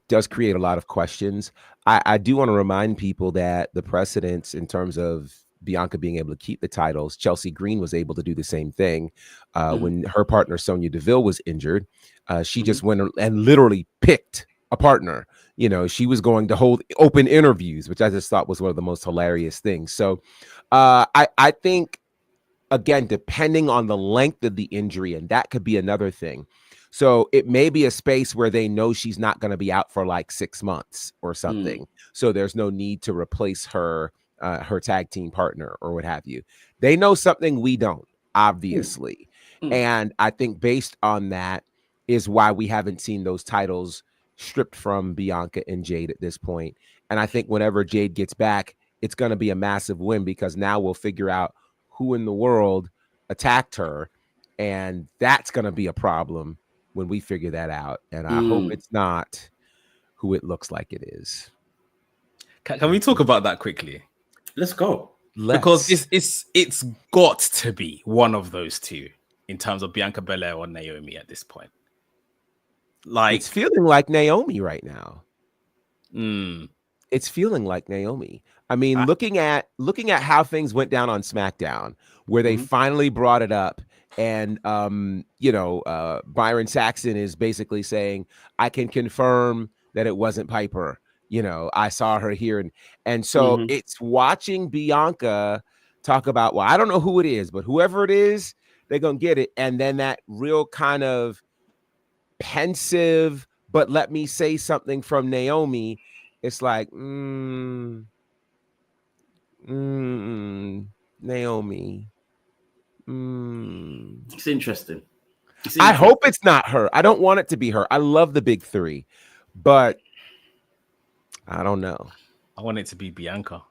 does create a lot of questions. I do want to remind people that the precedents in terms of Bianca being able to keep the titles, Chelsea Green was able to do the same thing. When her partner Sonya Deville was injured, she just went and literally picked a partner. You know, she was going to hold open interviews, which I just thought was one of the most hilarious things. So I think, again, depending on the length of the injury, and that could be another thing. So it may be a space where they know she's not going to be out for like 6 months or something. So there's no need to replace her tag team partner or what have you. They know something we don't, obviously. And I think based on that is why we haven't seen those titles stripped from Bianca and Jade at this point. And I think whenever Jade gets back, it's going to be a massive win, because now we'll figure out who in the world attacked her. And that's going to be a problem when we figure that out. And I hope it's not who it looks like it is. Can we talk about that quickly? Let's go. Because it's got to be one of those two in terms of Bianca Belair or Naomi at this point. Like, it's feeling like Naomi right now. It's feeling like Naomi. I mean, looking at how things went down on SmackDown, where they finally brought it up, and Byron Saxton is basically saying, "I can confirm that it wasn't Piper. You know, I saw her here," and so it's watching Bianca talk about, well, I don't know who it is, but whoever it is, they're gonna get it, and then that real kind of pensive, but let me say something from Naomi. It's like, Naomi. It's interesting. I hope it's not her. I don't want it to be her. I love the big three, but I don't know. I want it to be Bianca.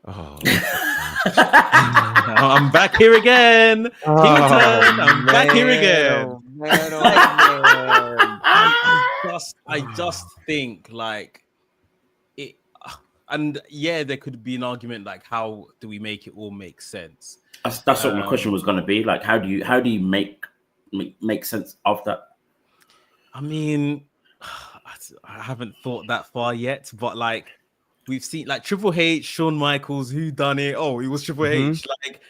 Oh, I'm back here again. I'm back here again. I just think like it, and yeah, there could be an argument like, how do we make it all make sense? That's what my question was going to be. Like, how do you make sense of that? I mean, I haven't thought that far yet, but like, we've seen like Triple H, Shawn Michaels, who done it? Oh, it was Triple H. Like,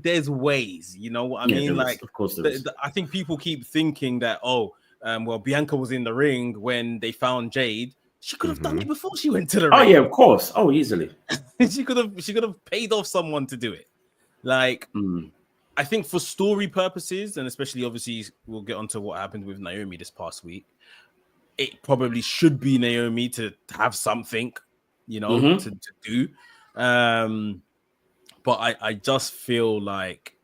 there's ways, you know what I mean? Like, of course, I think people keep thinking that, well, Bianca was in the ring when they found Jade. She could have done it before she went to the ring. Oh yeah, of course. Oh, easily. she could have paid off someone to do it. Like, I think for story purposes, and especially obviously we'll get onto what happened with Naomi this past week. it probably should be Naomi to have something, to do. But I just feel like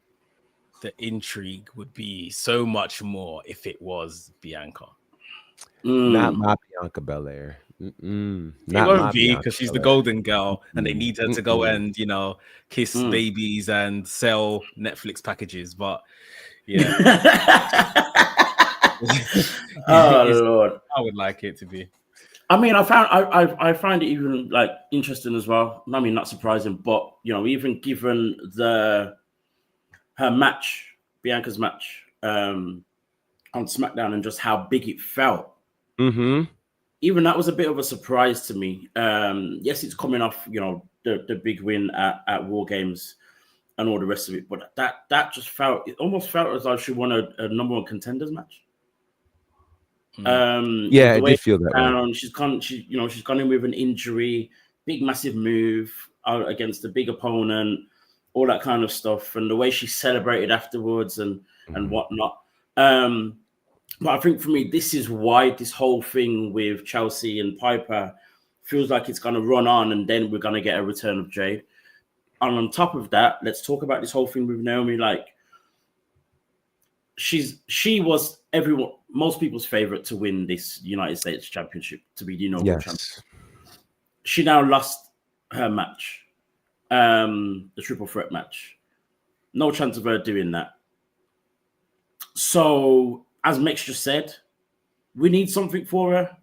the intrigue would be so much more if it was Bianca. Not my Bianca Belair. It Not won't my be Bianca because she's the Belair. golden girl and they need her to go and, kiss babies and sell Netflix packages. But yeah. Lord. I would like it to be. I mean, I find it even like interesting as well. I mean, not surprising, but even given her match, Bianca's match, on SmackDown, and just how big it felt. Even that was a bit of a surprise to me. Yes, it's coming off, the big win at War Games and all the rest of it, but that just almost felt as though she won a number one contenders match. Yeah, I did feel that way. She's gone in with an injury, big massive move against a big opponent, all that kind of stuff, and the way she celebrated afterwards and whatnot. But I think for me, this is why this whole thing with Chelsea and Piper feels like it's going to run on, and then we're going to get a return of Jade. And on top of that, let's talk about this whole thing with Naomi. Like, she was most people's favorite to win this United States Championship, to be the inaugural champion. She now lost her match, the triple threat match. No chance of her doing that. So, as Mex just said, we need something for her.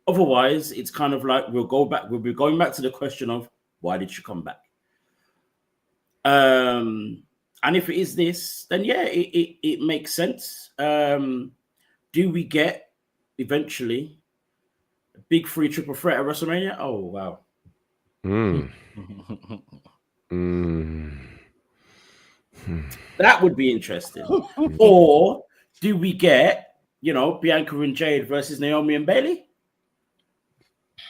Otherwise, it's kind of like we'll be going back to the question of why did she come back? And if it is this, then yeah, it makes sense. Do we get eventually a big free triple threat at WrestleMania? Oh wow. That would be interesting. Or do we get, Bianca and Jade versus Naomi and Bayley?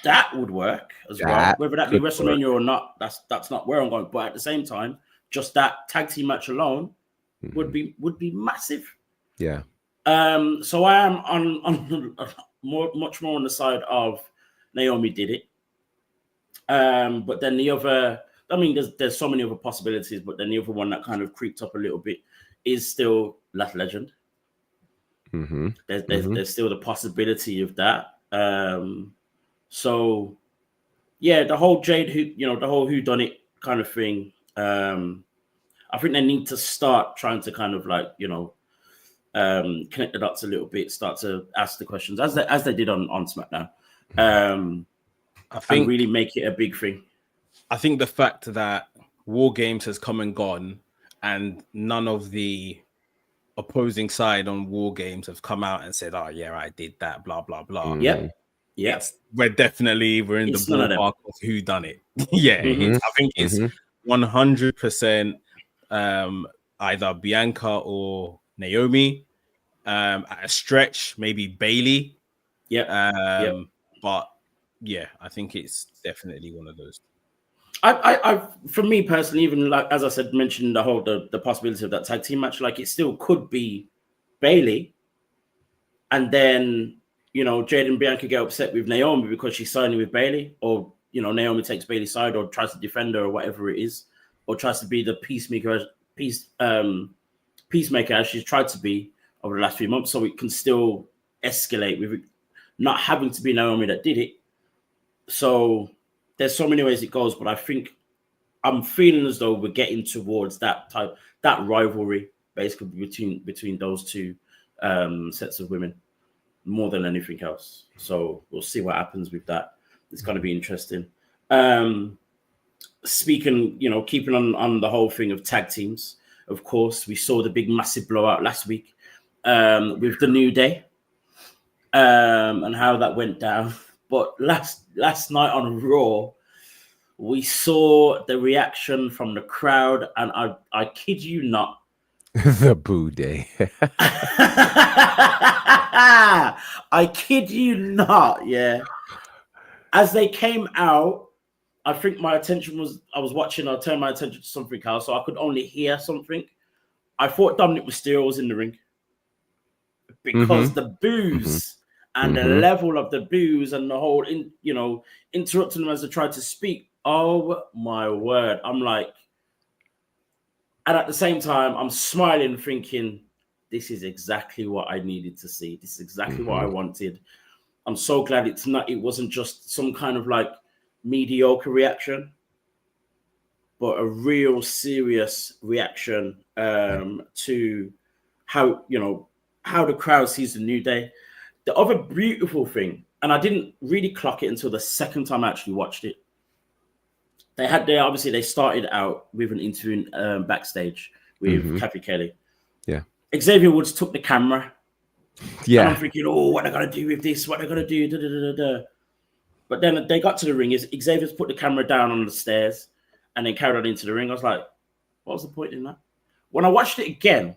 That would work as well. Whether that be WrestleMania or not, that's not where I'm going. But at the same time, just that tag team match alone would be massive. Yeah. So I am on much more on the side of Naomi did it. But then the other, I mean, there's so many other possibilities, but then the other one that kind of creeped up a little bit is still Last Legend. There's still the possibility of that. So yeah, the whole Jade the whole whodunit kind of thing. I think they need to start trying to kind of like, connect the dots a little bit, start to ask the questions as they did on SmackDown. I think really make it a big thing. I think the fact that War Games has come and gone and none of the opposing side on War Games have come out and said, oh yeah, I did that, blah, blah, blah. Yeah. We're in the ballpark of who done it. Yeah. I think it's 100% either Bianca or Naomi. At a stretch, maybe Bayley. But yeah, I think it's definitely one of those. I for me personally, even like as I said, mentioned the possibility of that tag team match, like it still could be Bayley, and then Jade and Bianca get upset with Naomi because she's signing with Bayley, or Naomi takes Bayley's side or tries to defend her or whatever it is, or tries to be the peacemaker as she's tried to be over the last few months, so it can still escalate with it not having to be Naomi that did it. So there's so many ways it goes, but I think I'm feeling as though we're getting towards that rivalry basically between those two sets of women more than anything else. So we'll see what happens with that. It's going to be interesting. Speaking, keeping on the whole thing of tag teams, of course, we saw the big massive blowout last week with the New Day and how that went down. But last night on Raw, we saw the reaction from the crowd, and I kid you not. The Boo Day. I kid you not, yeah. As they came out, I think my attention was, I turned my attention to something else, so I could only hear something. I thought Dominic Mysterio was in the ring because the boos and the level of the boos and the whole, interrupting them as they tried to speak. Oh my word! I'm like, and at the same time, I'm smiling, thinking, this is exactly what I needed to see. This is exactly what I wanted. I'm so glad it wasn't just some kind of like mediocre reaction, but a real serious reaction to how the crowd sees the New Day. The other beautiful thing, and I didn't really clock it until the second time I actually watched it. They started out with an interview backstage with Kathy Kelly. Yeah. Xavier Woods took the camera. Yeah. And I'm thinking, oh, what are they going to do with this? What are they going to do? Da, da, da, da, da. But then they got to the ring. Xavier's put the camera down on the stairs and then carried on into the ring. I was like, what was the point in that? When I watched it again,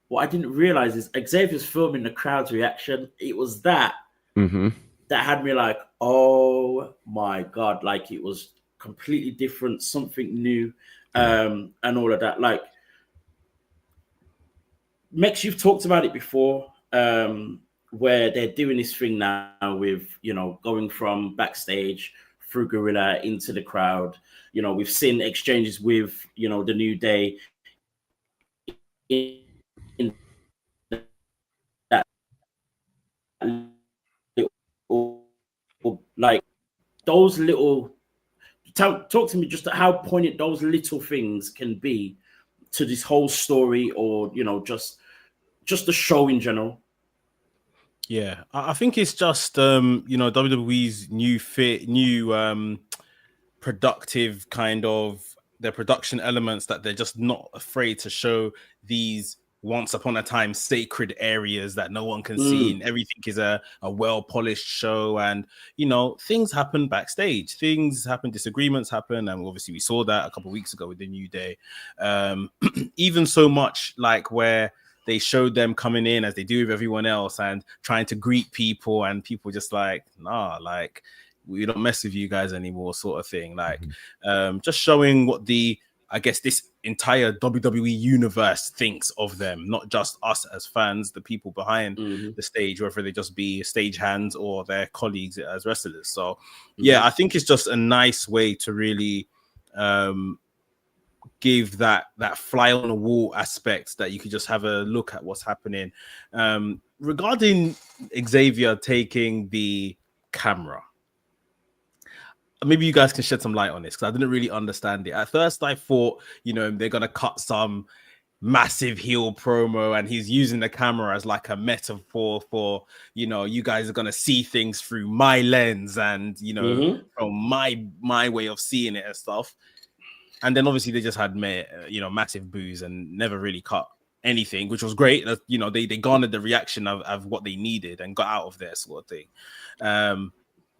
what I didn't realize is Xavier's filming the crowd's reaction. It was that that had me like, oh my God, like it was completely different, something new, and all of that. Like, Mex, you've talked about it before, where they're doing this thing now with, going from backstage through Gorilla into the crowd. We've seen exchanges with, the New Day in that like those little. Talk to me just how poignant those little things can be to this whole story, or just the show in general. Yeah, I think it's just WWE's new productive kind of their production elements, that they're just not afraid to show these once upon a time sacred areas that no one can see, and everything is a well-polished show. And things happen backstage, things happen, disagreements happen, and obviously we saw that a couple of weeks ago with the New Day. Even so much like where they showed them coming in as they do with everyone else and trying to greet people, and people just like, nah, like we don't mess with you guys anymore, sort of thing. Like just showing what this entire WWE universe thinks of them, not just us as fans, the people behind the stage, whether they just be stage hands or their colleagues as wrestlers. So yeah, I think it's just a nice way to really give that fly on the wall aspect, that you could just have a look at what's happening. Regarding Xavier taking the camera, maybe you guys can shed some light on this, because I didn't really understand it. At first, I thought, they're going to cut some massive heel promo and he's using the camera as like a metaphor for, you guys are going to see things through my lens and, from my way of seeing it and stuff. And then obviously they just had, massive boos and never really cut anything, which was great. They garnered the reaction of what they needed and got out of there, sort of thing.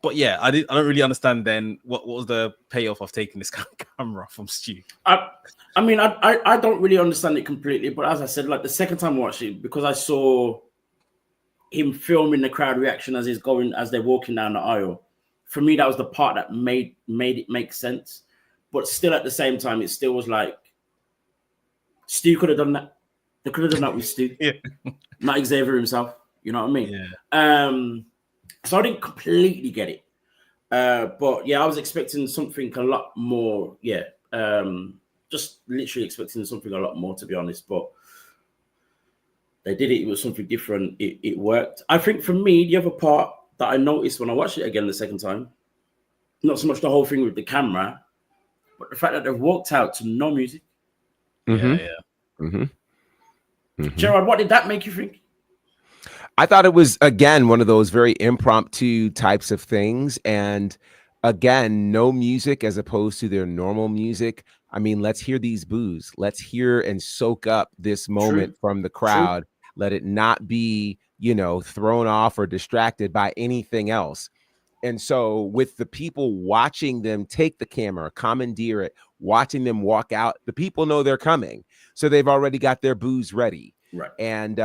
But yeah, I don't really understand then what was the payoff of taking this camera from Stu. I don't really understand it completely, but as I said, like the second time I watched it, because I saw him filming the crowd reaction as they're walking down the aisle. For me, that was the part that made it make sense. But still, at the same time, it still was like Stu could have done that. They could have done that with Stu, not Xavier himself. You know what I mean? Yeah. So I didn't completely get it. But yeah, I was expecting something a lot more. Yeah. Just literally expecting something a lot more, to be honest. But they did it. It was something different. It worked. I think for me, the other part that I noticed when I watched it again the second time, not so much the whole thing with the camera, but the fact that they've walked out to no music. Gerard, what did that make you think? I thought it was, again, one of those very impromptu types of things. And again, no music as opposed to their normal music. I mean, let's hear these boos. Let's hear and soak up this moment from the crowd. Let it not be, thrown off or distracted by anything else. And so with the people watching them take the camera, commandeer it, watching them walk out, the people know they're coming. So they've already got their boos ready. Right. And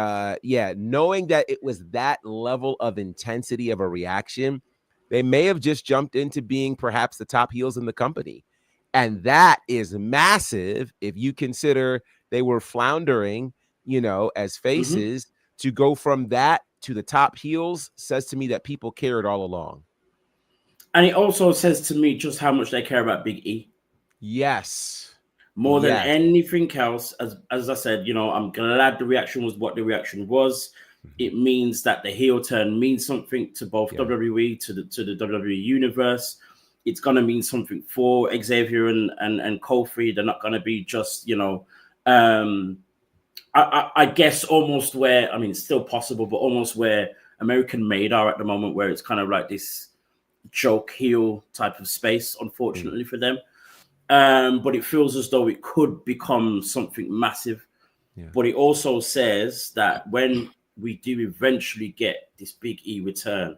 knowing that it was that level of intensity of a reaction, they may have just jumped into being perhaps the top heels in the company. And that is massive if you consider they were floundering, as faces, to go from that to the top heels says to me that people cared all along. And it also says to me just how much they care about Big E. Yes. More than anything else, as I said, I'm glad the reaction was what the reaction was. It means that the heel turn means something to both WWE, to the WWE Universe. It's going to mean something for Xavier and Kofi. They're not going to be just, I guess almost where, I mean, it's still possible, but almost where American Made are at the moment, where it's kind of like this joke heel type of space, unfortunately for them. But it feels as though it could become something massive. Yeah. But it also says that when we do eventually get this Big E return,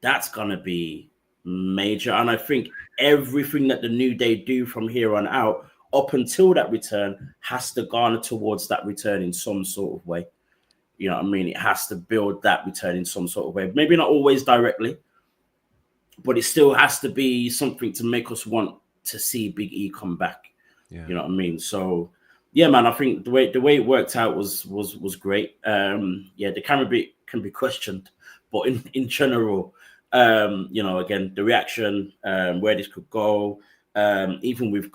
that's going to be major. And I think everything that the New Day do from here on out, up until that return, has to garner towards that return in some sort of way. You know what I mean? It has to build that return in some sort of way. Maybe not always directly, but it still has to be something to make us want to see Big E come back. Yeah. You know what I mean? So yeah, man, I think the way it worked out was great. The camera bit can be questioned, but in general, again, the reaction, where this could go, even with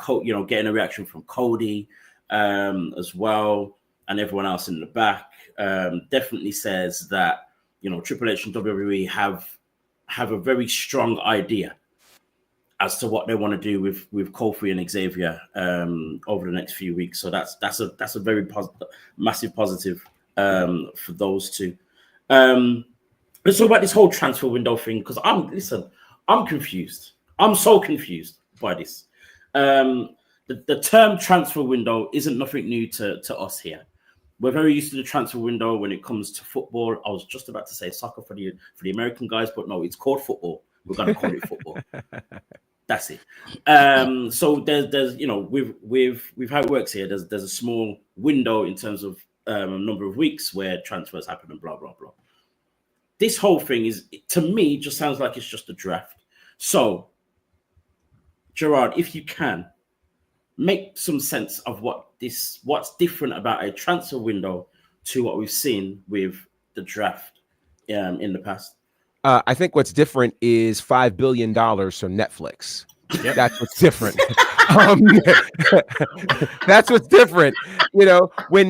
getting a reaction from Cody as well, and everyone else in the back, definitely says that Triple H and WWE have a very strong idea as to what they want to do with Kofi and Xavier over the next few weeks. So that's a very massive positive for those two. Let's talk about this whole transfer window thing, because I'm confused. I'm so confused by this. The term transfer window isn't nothing new to us here. We're very used to the transfer window when it comes to football. I was just about to say soccer for the American guys, but no, it's called football. We're going to call it football. That's it. So there's with how it works here. There's a small window in terms of a number of weeks where transfers happen and blah blah blah. This whole thing to me just sounds like it's just a draft. So, Gerard, if you can make some sense of what's different about a transfer window to what we've seen with the draft in the past. I think what's different is $5 billion from Netflix. Yep. That's what's different. That's what's different. When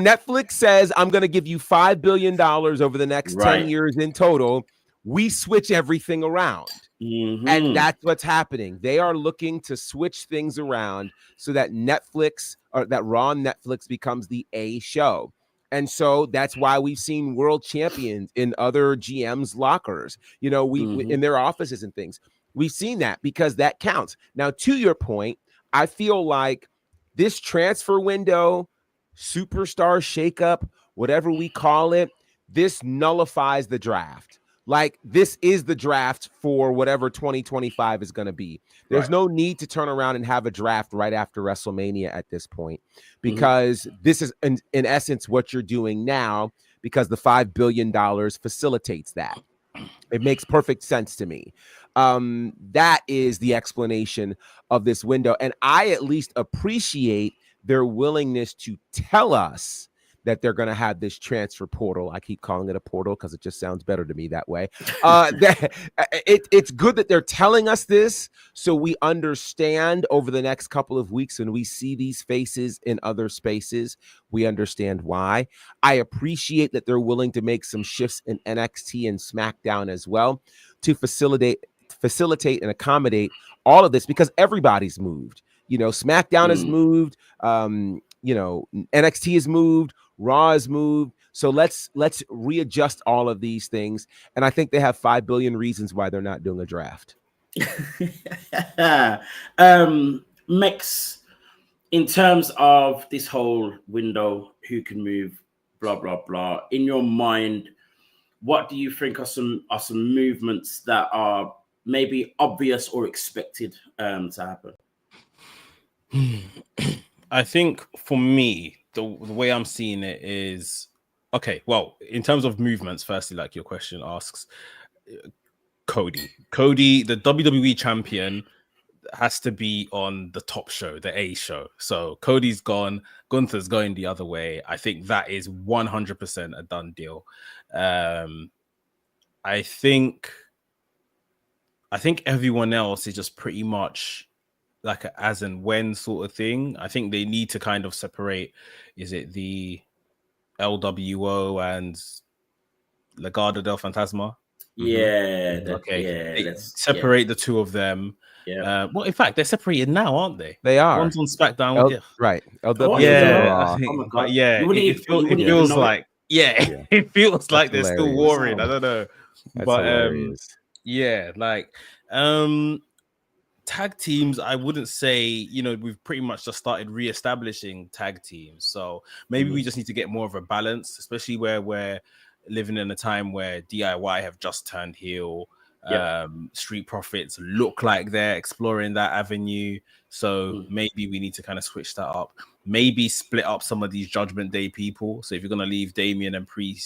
Netflix says, I'm going to give you $5 billion over the next 10 years in total, we switch everything around. Mm-hmm. And that's what's happening. They are looking to switch things around so that that Raw on Netflix becomes the A show. And so that's why we've seen world champions in other GMs' lockers, we in their offices and things. We've seen that because that counts. Now, to your point, I feel like this transfer window, superstar shakeup, whatever we call it, this nullifies the draft. Like, this is the draft for whatever 2025 is going to be. There's no need to turn around and have a draft right after WrestleMania at this point, because this is, in essence, what you're doing now, because the $5 billion facilitates that. It makes perfect sense to me. That is the explanation of this window. And I at least appreciate their willingness to tell us that they're going to have this transfer portal. I keep calling it a portal because it just sounds better to me that way. It's good that they're telling us this so we understand over the next couple of weeks when we see these faces in other spaces, we understand why. I appreciate that they're willing to make some shifts in NXT and SmackDown as well to facilitate and accommodate all of this, because everybody's moved. SmackDown has moved. NXT has moved. Raw has moved. So let's readjust all of these things. And I think they have 5 billion reasons why they're not doing a draft. Mex, in terms of this whole window, who can move, blah, blah, blah, in your mind, what do you think are some movements that are maybe obvious or expected to happen? I think for me, the way I'm seeing it is, okay, well, in terms of movements, firstly, like your question asks, Cody, the WWE champion, has to be on the top show, the A show. So Cody's gone, Gunther's going the other way. I think that is 100% a done deal. I think everyone else is just pretty much like a as and when sort of thing. I think they need to kind of separate. Is it the LWO and Legado del Fantasma? Yeah. Okay. Let's separate the two of them. Yeah. Well, in fact, they're separated now, aren't they? They are. One's on SmackDown. Right. Oh, LW yeah, Raw. I think. Oh my God. But yeah, You wouldn't it even feels know like it feels like they're still hilarious. warring. I don't know, That's but hilarious. yeah, like tag teams, I wouldn't say, we've pretty much just started re-establishing tag teams. So maybe we just need to get more of a balance, especially where we're living in a time where DIY have just turned heel. Street Profits look like they're exploring that avenue. So maybe we need to kind of switch that up. Maybe split up some of these Judgment Day people. So if you're going to leave Damien and Rhea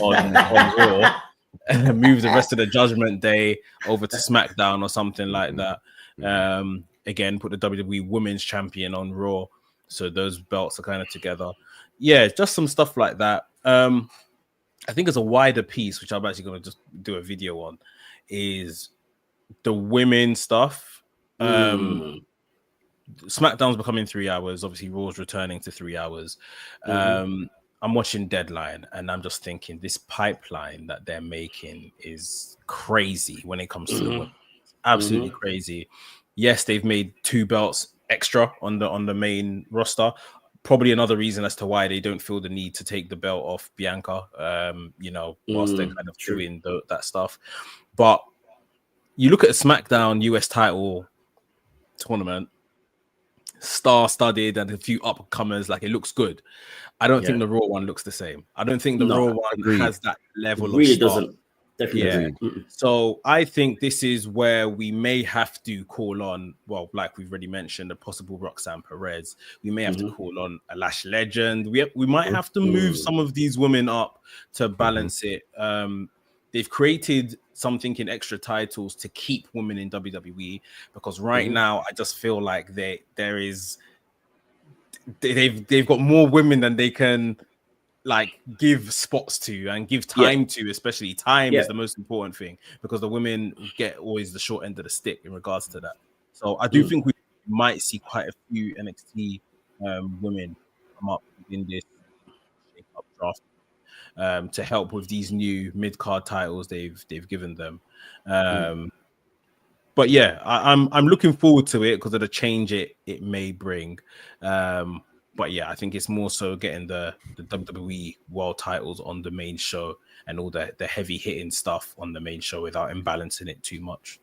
on Raw, and move the rest of the Judgment Day over to SmackDown or something like that. Again, put the WWE Women's Champion on Raw, so those belts are kind of together. Yeah, just some stuff like that. I think as a wider piece, which I'm actually going to just do a video on, is the women stuff. SmackDown's becoming 3 hours. Obviously, Raw's returning to 3 hours. I'm watching Deadline, and I'm just thinking this pipeline that they're making is crazy when it comes to the women. Absolutely crazy. Yes, they've made 2 belts extra on the main roster. Probably another reason as to why they don't feel the need to take the belt off Bianca, whilst they're kind of doing that stuff. But you look at a SmackDown US title tournament, star-studded and a few upcomers, like it looks good. I don't think the Raw one looks the same. I don't think the Raw one has that level of really star. doesn't. Definitely. So I think this is where we may have to call on, well, like we've already mentioned, a possible Roxanne Perez. We may have to call on a Lash Legend. We might have to move some of these women up to balance it. They've created something in extra titles to keep women in WWE, because right now I just feel like they've got more women than they can like give spots to and give time to. Especially time is the most important thing, because the women get always the short end of the stick in regards to that. So I do think we might see quite a few NXT women come up in this shake-up draft to help with these new mid-card titles they've given them. But yeah, I'm looking forward to it because of the change it may bring. But yeah, I think it's more so getting the WWE world titles on the main show and all the heavy hitting stuff on the main show without imbalancing it too much.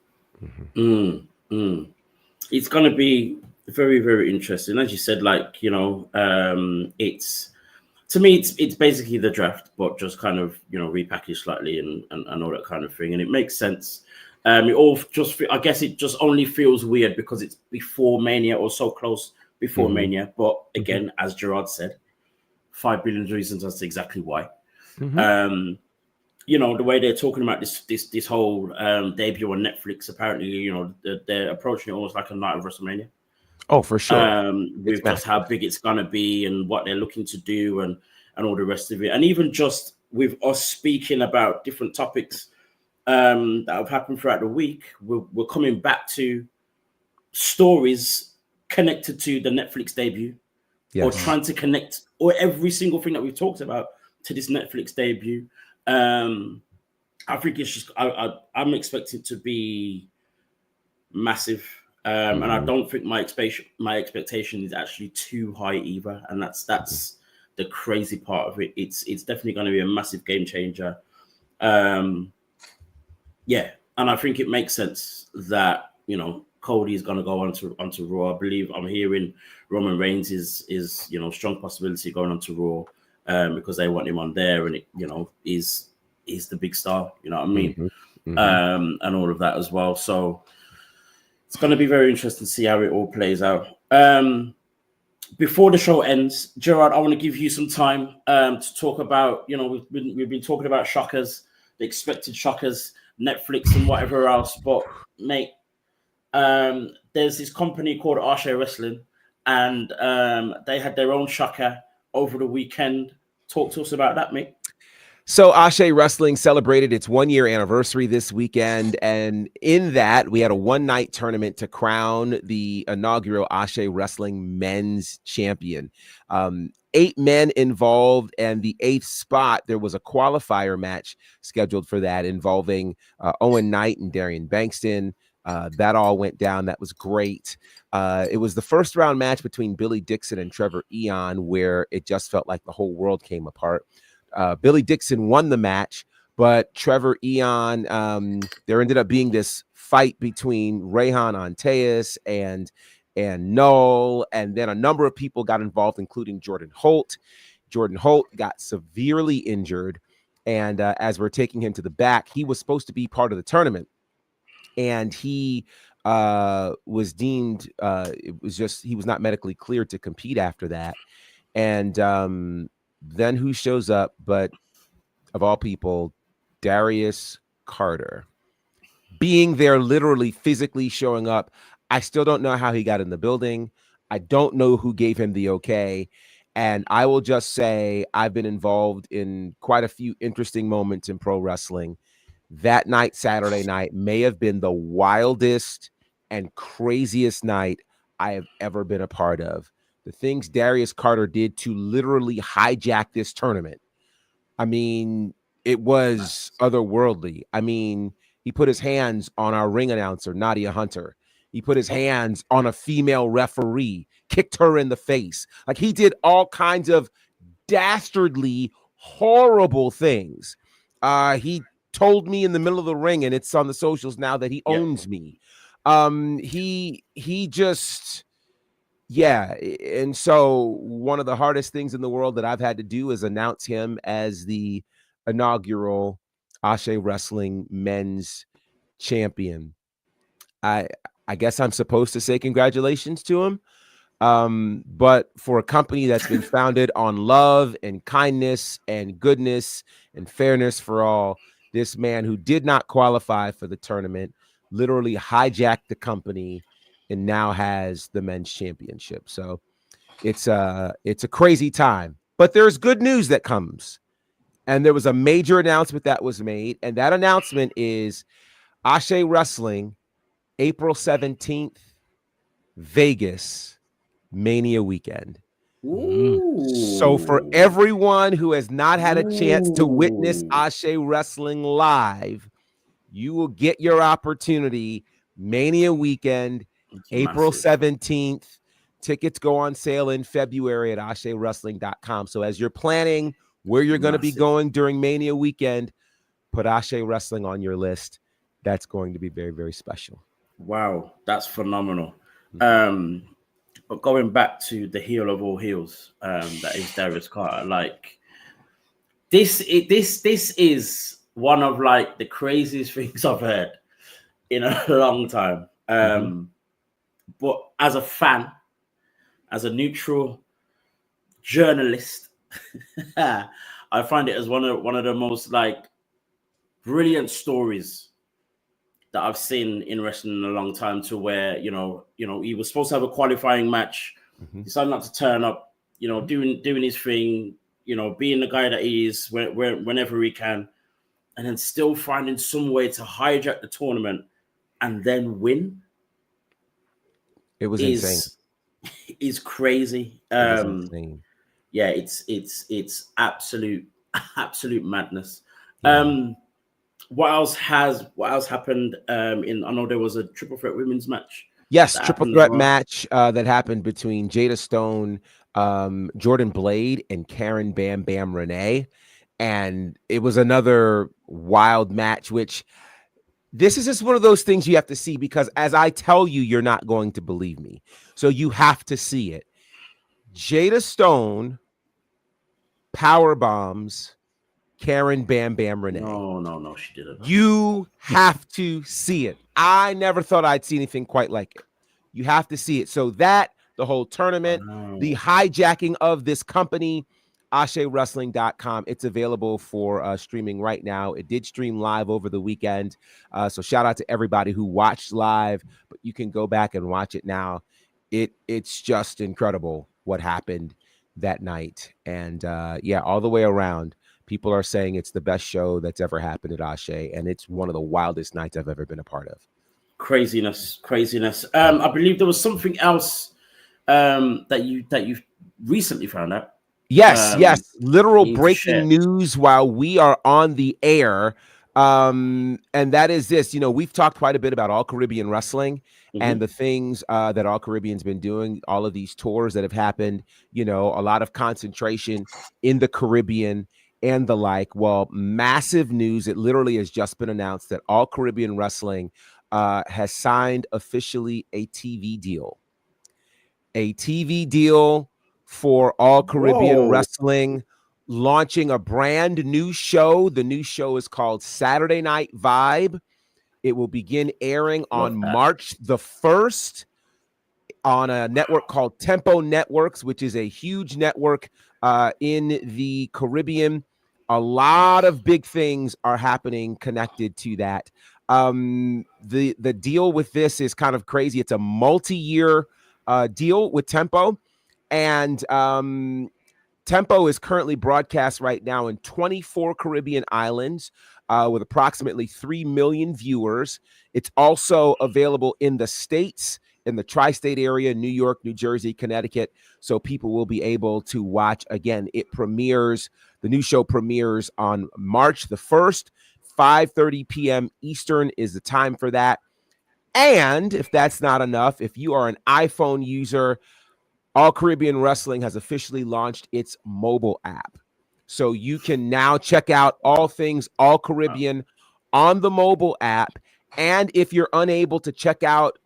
It's going to be very, very interesting. As you said, like, it's, to me, it's basically the draft, but just kind of, repackaged slightly and all that kind of thing. And it makes sense. It all just, I guess it just only feels weird because it's before Mania or so close before Mania. But again, as Gerard said, 5 billion reasons as to exactly why. The way they're talking about this whole debut on Netflix, apparently, they're approaching it almost like a night of WrestleMania. Oh, for sure. With just how big it's gonna be and what they're looking to do and all the rest of it. And even just with us speaking about different topics that have happened throughout the week, we're coming back to stories connected to the Netflix debut, or trying to connect, or every single thing that we've talked about to this Netflix debut. I think it's just I'm expecting to be massive, and I don't think my expectation is actually too high either. And that's the crazy part of it. It's definitely going to be a massive game changer. And I think it makes sense that Cody is going to go onto Raw. I believe I'm hearing Roman Reigns is strong possibility going onto Raw because they want him on there, and it is the big star. You know what I mean? And all of that as well. So it's going to be very interesting to see how it all plays out. Before the show ends, Gerard, I want to give you some time to talk about. We've been talking about shockers, the expected shockers. Netflix and whatever else. But mate, there's this company called Ashe Wrestling, and they had their own shocker over the weekend. Talk to us about that, mate. So Ashe Wrestling celebrated its 1-year anniversary this weekend, and in that we had a one-night tournament to crown the inaugural Ashe Wrestling Men's Champion. 8 men involved, and the 8th spot, there was a qualifier match scheduled for that involving Owen Knight and Darian Bankston. That all went down. That was great. It was the first round match between Billy Dixon and Trevor Eon, where it just felt like the whole world came apart. Billy Dixon won the match, but Trevor Eon, there ended up being this fight between Rayhan Anteas and Null, and then a number of people got involved, including Jordan Holt. Jordan Holt got severely injured, and as we're taking him to the back, he was supposed to be part of the tournament, and he was deemed, he was not medically cleared to compete after that. And then who shows up but, of all people, Darius Carter. Being there, literally physically showing up. I still don't know how he got in the building. I don't know who gave him the okay. And I will just say I've been involved in quite a few interesting moments in pro wrestling. That night, Saturday night, may have been the wildest and craziest night I have ever been a part of. The things Darius Carter did to literally hijack this tournament. I mean, it was otherworldly. I mean, he put his hands on our ring announcer, Nadia Hunter. He put his hands on a female referee, kicked her in the face. Like, he did all kinds of dastardly, horrible things. He told me in the middle of the ring, and it's on the socials now, that he owns me. He just... Yeah, and so one of the hardest things in the world that I've had to do is announce him as the inaugural Ashe Wrestling Men's Champion. I guess I'm supposed to say congratulations to him, but for a company that's been founded on love and kindness and goodness and fairness for all, this man who did not qualify for the tournament literally hijacked the company and now has the men's championship. So it's a crazy time, but there's good news that comes. And there was a major announcement that was made. And that announcement is Ashe Wrestling, April 17th, Vegas, Mania weekend. Ooh. So for everyone who has not had a chance to witness Ashe Wrestling live, you will get your opportunity Mania weekend, April 17th. Tickets go on sale in February at AsheWrestling.com. So as you're planning where you're going to be going during Mania weekend, put Ashe Wrestling on your list. That's going to be very, very special. Wow, that's phenomenal. But going back to the heel of all heels, that is Darius Carter. Like, this is one of like the craziest things I've heard in a long time. But as a fan, as a neutral journalist, I find it as one of the most like brilliant stories that I've seen in wrestling in a long time. To where you know he was supposed to have a qualifying match, decided not to turn up, doing his thing, being the guy that he is whenever he can, and then still finding some way to hijack the tournament and then win. It was insane. Is crazy. Insane. Yeah, it's absolute madness. What else happened? I know there was a triple threat women's match. Yes, triple threat match that happened between Jada Stone, Jordan Blade, and Karen Bam Bam Renee. And it was another wild match, which this is just one of those things you have to see, because as I tell you, you're not going to believe me. So you have to see it. Jada Stone power bombs Karen Bam Bam Renee. No, she didn't. You have to see it. I never thought I'd see anything quite like it. You have to see it. So that, the whole tournament, the hijacking of this company, AsheWrestling.com. It's available for streaming right now. It did stream live over the weekend. So shout out to everybody who watched live, but you can go back and watch it now. It's just incredible what happened that night. And yeah, all the way around, people are saying it's the best show that's ever happened at Ashe, and it's one of the wildest nights I've ever been a part of. Craziness. I believe there was something else that you recently found out. Yes. Literal breaking share. news while we are on the air. And that is this. We've talked quite a bit about All Caribbean Wrestling and the things that All Caribbean's been doing, all of these tours that have happened, a lot of concentration in the Caribbean and the like. Well, massive news. It literally has just been announced that All Caribbean Wrestling has signed officially a TV deal. A TV deal for All Caribbean Wrestling, launching a brand new show. The new show is called Saturday Night Vibe. It will begin airing on March the 1st on a network called Tempo Networks, which is a huge network in the Caribbean. A lot of big things are happening connected to that. The deal with this is kind of crazy. It's a multi-year deal with Tempo, and Tempo is currently broadcast right now in 24 Caribbean islands with approximately 3 million viewers. It's also available in the States, in the tri-state area, New York, New Jersey, Connecticut, so people will be able to watch. Again, the new show premieres on March the 1st, 5:30 p.m. Eastern is the time for that. And if that's not enough, if you are an iPhone user, All Caribbean Wrestling has officially launched its mobile app. So you can now check out all things All Caribbean on the mobile app. And if you're unable to check out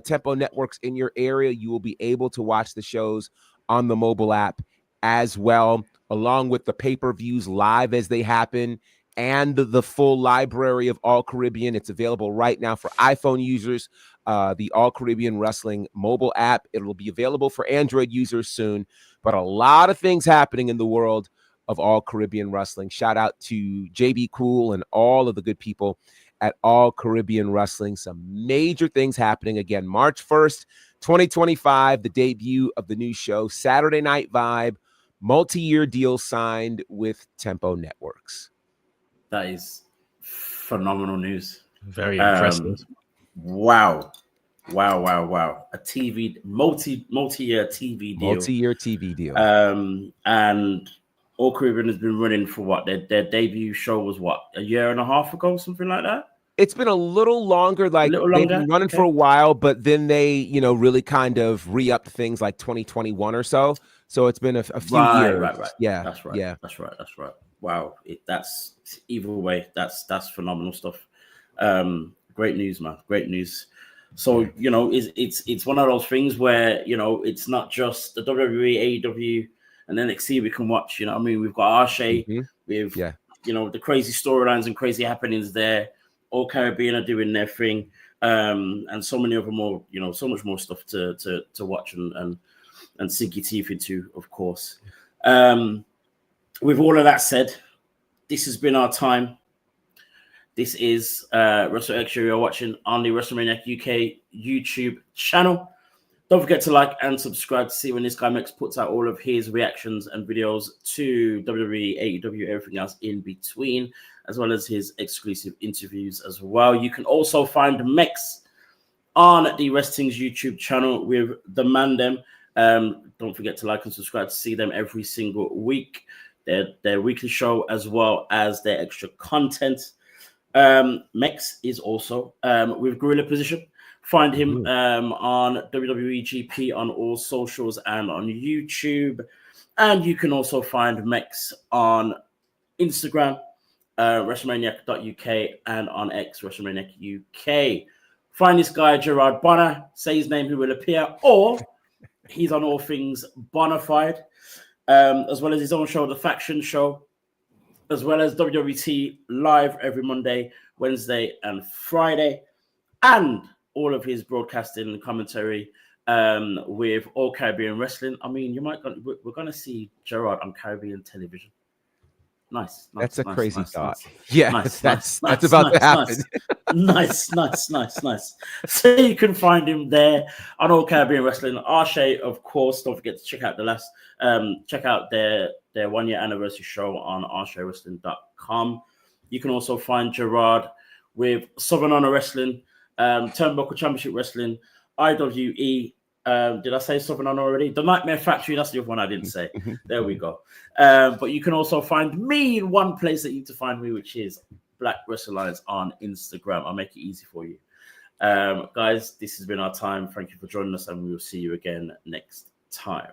Tempo Networks in your area, you will be able to watch the shows on the mobile app as well, along with the pay-per-views live as they happen and the full library of All Caribbean. It's available right now for iPhone users, the All Caribbean Wrestling mobile app. It will be available for Android users soon, but a lot of things happening in the world of All Caribbean Wrestling. Shout out to JB Cool and all of the good people at All Caribbean Wrestling. Some major things happening. Again, March 1st, 2025, the debut of the new show, Saturday Night Vibe, multi-year deal signed with Tempo Networks. That is phenomenal news. Very impressive. Wow. A TV multi-year TV deal. Multi-year TV deal. And All Caribbean has been running for what? Their debut show was what? A year and a half ago, something like that? It's been a little longer. They've been running for a while, but then they, really kind of re-upped things like 2021 or so. So it's been a few years. Right. Yeah. That's right. Yeah. That's right. Wow. That's either way. That's phenomenal stuff. Great news, man. Great news. So, it's one of those things where, it's not just the WWE, AEW, and NXT we can watch. We've got Ashe, we've the crazy storylines and crazy happenings there. All Caribbean are doing their thing, and so many other more, so much more stuff to watch and sink your teeth into, of course. With all of that said, this has been our time. This is WrstlXtra you're watching on the WrestleManiac UK YouTube channel. Don't forget to like and subscribe to see when this guy Mex puts out all of his reactions and videos to WWE, AEW, everything else in between, as well as his exclusive interviews as well. You can also find Mex on the Wrestling's YouTube channel with the man them. Don't forget to like and subscribe to see them every single week. Their weekly show as well as their extra content. Mex is also with Gorilla Position. Find him on WWE GP on all socials and on YouTube. And you can also find Mex on Instagram, WrestleManiac.uk, and on X, WrestleManiac UK. Find this guy, Gerard Bonner. Say his name, who will appear, or he's on all things Bonafide, as well as his own show, The Faction Show, as well as WWT Live every Monday, Wednesday, and Friday, and all of his broadcasting and commentary with All Caribbean Wrestling. I mean, we're going to see Gerard on Caribbean television. Nice. That's a crazy thought. Nice. Yeah, Nice, that's about to happen. Nice. So you can find him there on All Caribbean Wrestling. Arshay, of course, don't forget to check out check out their 1 year anniversary show on arshaywrestling.com. You can also find Gerard with Southern Honor Wrestling, Turnbuckle Championship Wrestling, IWE. Did I say Southern Honor already? The Nightmare Factory, that's the other one I didn't say. There we go. But you can also find me in one place that you need to find me, which is Black Wrestle Alliance on Instagram. I'll make it easy for you. Guys, this has been our time. Thank you for joining us, and we will see you again next time.